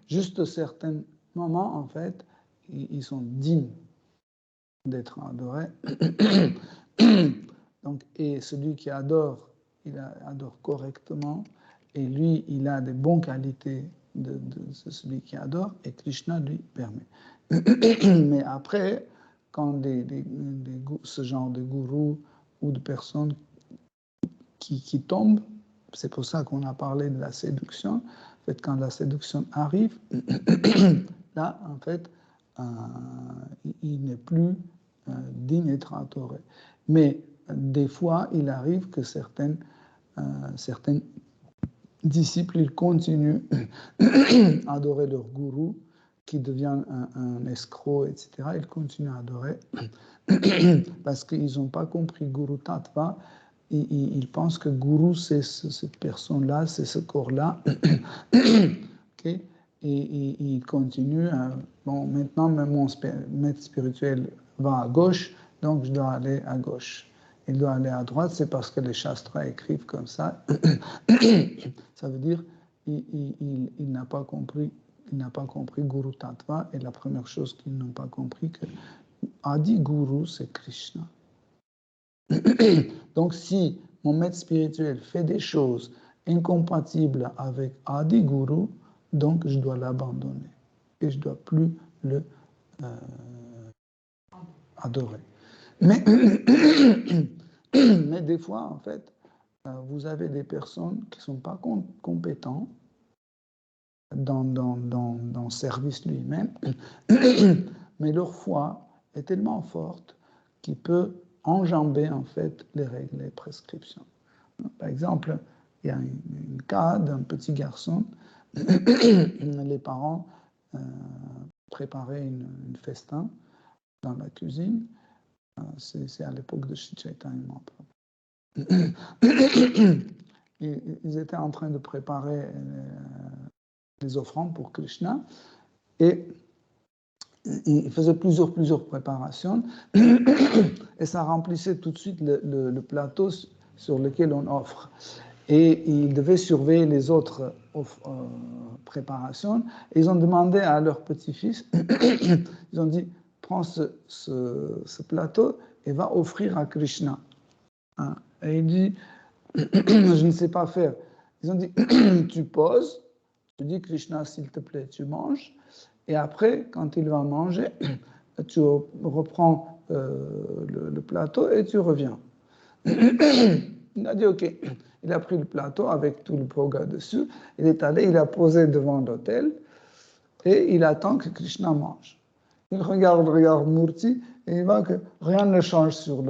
juste à certains moments, en fait, ils sont dignes d'être adorés. Donc, et celui qui adore, il adore correctement, et lui, il a des bonnes qualités de celui qui adore, et Krishna lui permet. Mais après, quand ce genre de gourous ou de personnes qui tombent, c'est pour ça qu'on a parlé de la séduction. En fait, quand la séduction arrive, là, en fait, il n'est plus digne d'être adoré. Mais des fois, il arrive que certains disciples, ils continuent à adorer leur gourou, qui devient un escroc, etc. Ils continuent à adorer parce qu'ils n'ont pas compris Guru Tattva. Ils pensent que Guru, c'est cette personne-là, c'est ce corps-là. Okay? Et ils continuent. Bon, maintenant, mon maître spirituel va à gauche, donc je dois aller à gauche. Il doit aller à droite, c'est parce que les shastras écrivent comme ça. Ça veut dire il n'a pas compris. Il n'a pas compris Guru Tattva, et la première chose qu'ils n'ont pas compris, que Adi Guru, c'est Krishna. Donc, si mon maître spirituel fait des choses incompatibles avec Adi Guru, donc je dois l'abandonner et je ne dois plus le adorer. Mais des fois, en fait, vous avez des personnes qui ne sont pas compétentes dans le service lui-même, mais leur foi est tellement forte qu'il peut enjamber en fait les règles, les prescriptions. Par exemple, il y a un cas d'un petit garçon, les parents préparaient une festin dans la cuisine, c'est à l'époque de Sri Chaitanya Mahaprabhu. Ils étaient en train de préparer les offrandes pour Krishna, et il faisait plusieurs préparations, et ça remplissait tout de suite le plateau sur lequel on offre. Et ils devaient surveiller les autres préparations. Et ils ont demandé à leur petit-fils, ils ont dit, prends ce plateau et va offrir à Krishna. Et il dit, je ne sais pas faire. Ils ont dit, tu poses, tu dis, Krishna, s'il te plaît, tu manges. Et après, quand il va manger, tu reprends le plateau et tu reviens. Il a dit OK. Il a pris le plateau avec tout le boga dessus. Il est allé, il a posé devant l'autel et il attend que Krishna mange. Il regarde Murti et il voit que rien ne change sur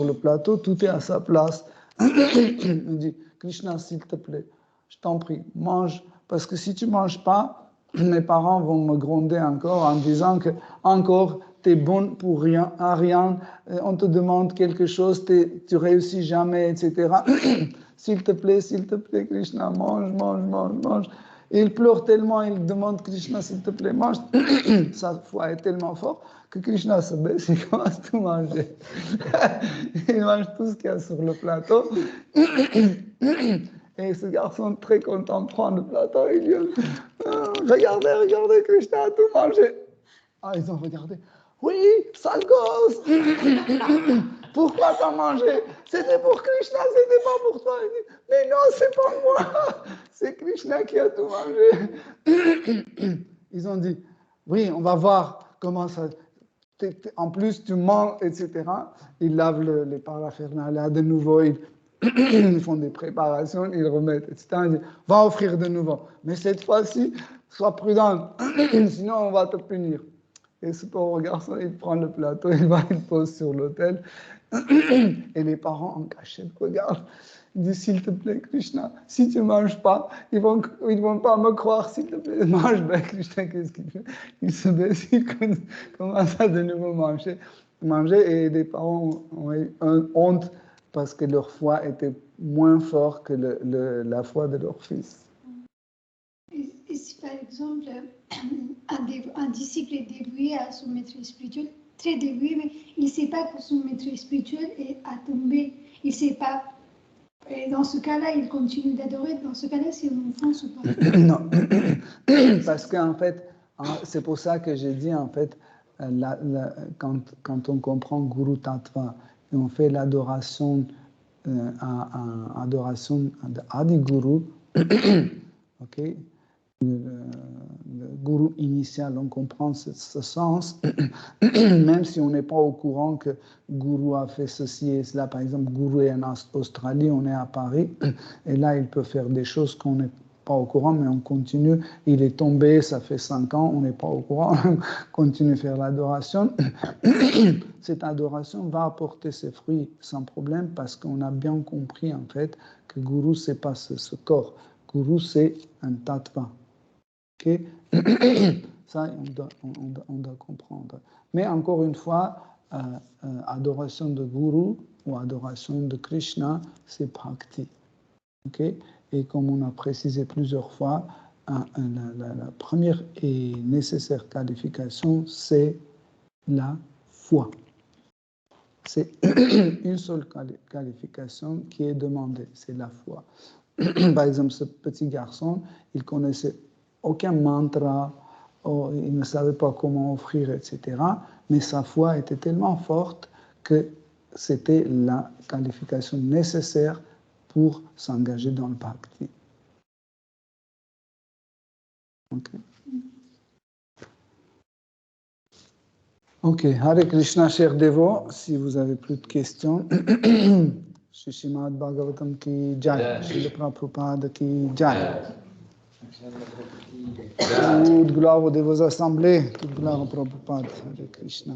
le plateau, tout est à sa place. Il dit, Krishna, s'il te plaît, je t'en prie, mange, parce que si tu ne manges pas, mes parents vont me gronder encore en disant que encore t'es bonne pour rien, à rien, on te demande quelque chose, tu réussis jamais, etc. S'il te plaît, Krishna, mange. Et il pleure tellement, il demande Krishna, s'il te plaît, mange. Sa foi est tellement forte que Krishna se baisse, il commence à tout manger. Il mange tout ce qu'il y a sur le plateau. Et ce garçon, très content, prend le plateau et il dit, regardez, Krishna a tout mangé. Ah, ils ont regardé. Oui, sale gosse. Pourquoi t'as mangé? C'était pour Krishna, c'était pas pour toi. Il dit, mais non, c'est pas moi. C'est Krishna qui a tout mangé. Ils ont dit, oui, on va voir comment ça... En plus, tu mens, etc. Ils lavent les paraphernalia de nouveau, ils font des préparations, ils remettent, etc. Ils disent, va offrir de nouveau. Mais cette fois-ci, sois prudent, sinon on va te punir. Et ce pauvre garçon, il prend le plateau, il va, il pose sur l'autel. Et les parents en cachette regardent. Ils disent, s'il te plaît, Krishna, si tu ne manges pas, ils vont pas me croire, s'il te plaît, mange. Ben, Krishna, qu'est-ce qu'il fait? Il se baisse, il commence à de nouveau manger. Et les parents ont eu honte parce que leur foi était moins forte que la foi de leur fils. Et si par exemple un disciple est dévoué à son maître spirituel, très dévoué, mais il ne sait pas que son maître spirituel a tombé, il ne sait pas. Et dans ce cas-là, il continue d'adorer. Dans ce cas-là, c'est une offense ou pas? Non, parce qu'en fait, c'est pour ça que j'ai dit, en fait, quand on comprend Guru Tattva et on fait l'adoration adoration d'Adi Guru, ok, le Guru initial, on comprend ce sens, même si on n'est pas au courant que Guru a fait ceci et cela. Par exemple, Guru est en Australie, on est à Paris, et là, il peut faire des choses qu'on n'est pas au courant, mais on continue. Il est tombé, ça fait 5 ans, on n'est pas au courant, on continue à faire l'adoration. Cette adoration va apporter ses fruits sans problème parce qu'on a bien compris, en fait, que Guru, ce n'est pas ce corps. Guru, c'est un tattva. Okay? Ça, on doit comprendre. Mais encore une fois, adoration de Guru ou adoration de Krishna, c'est bhakti. Okay? Et comme on a précisé plusieurs fois, la première et nécessaire qualification, c'est la foi. C'est une seule qualification qui est demandée, c'est la foi. Par exemple, ce petit garçon, il connaissait aucun mantra, il ne savait pas comment offrir, etc. Mais sa foi était tellement forte que c'était la qualification nécessaire pour s'engager dans le bhakti. Okay. Ok, Hare Krishna, chers dévots, si vous avez plus de questions, Srimad Bhagavatam ki jai, Srila Prabhupada ki jai. Toute gloire aux dévots assemblés, toute gloire au Prabhupada, Hare Krishna.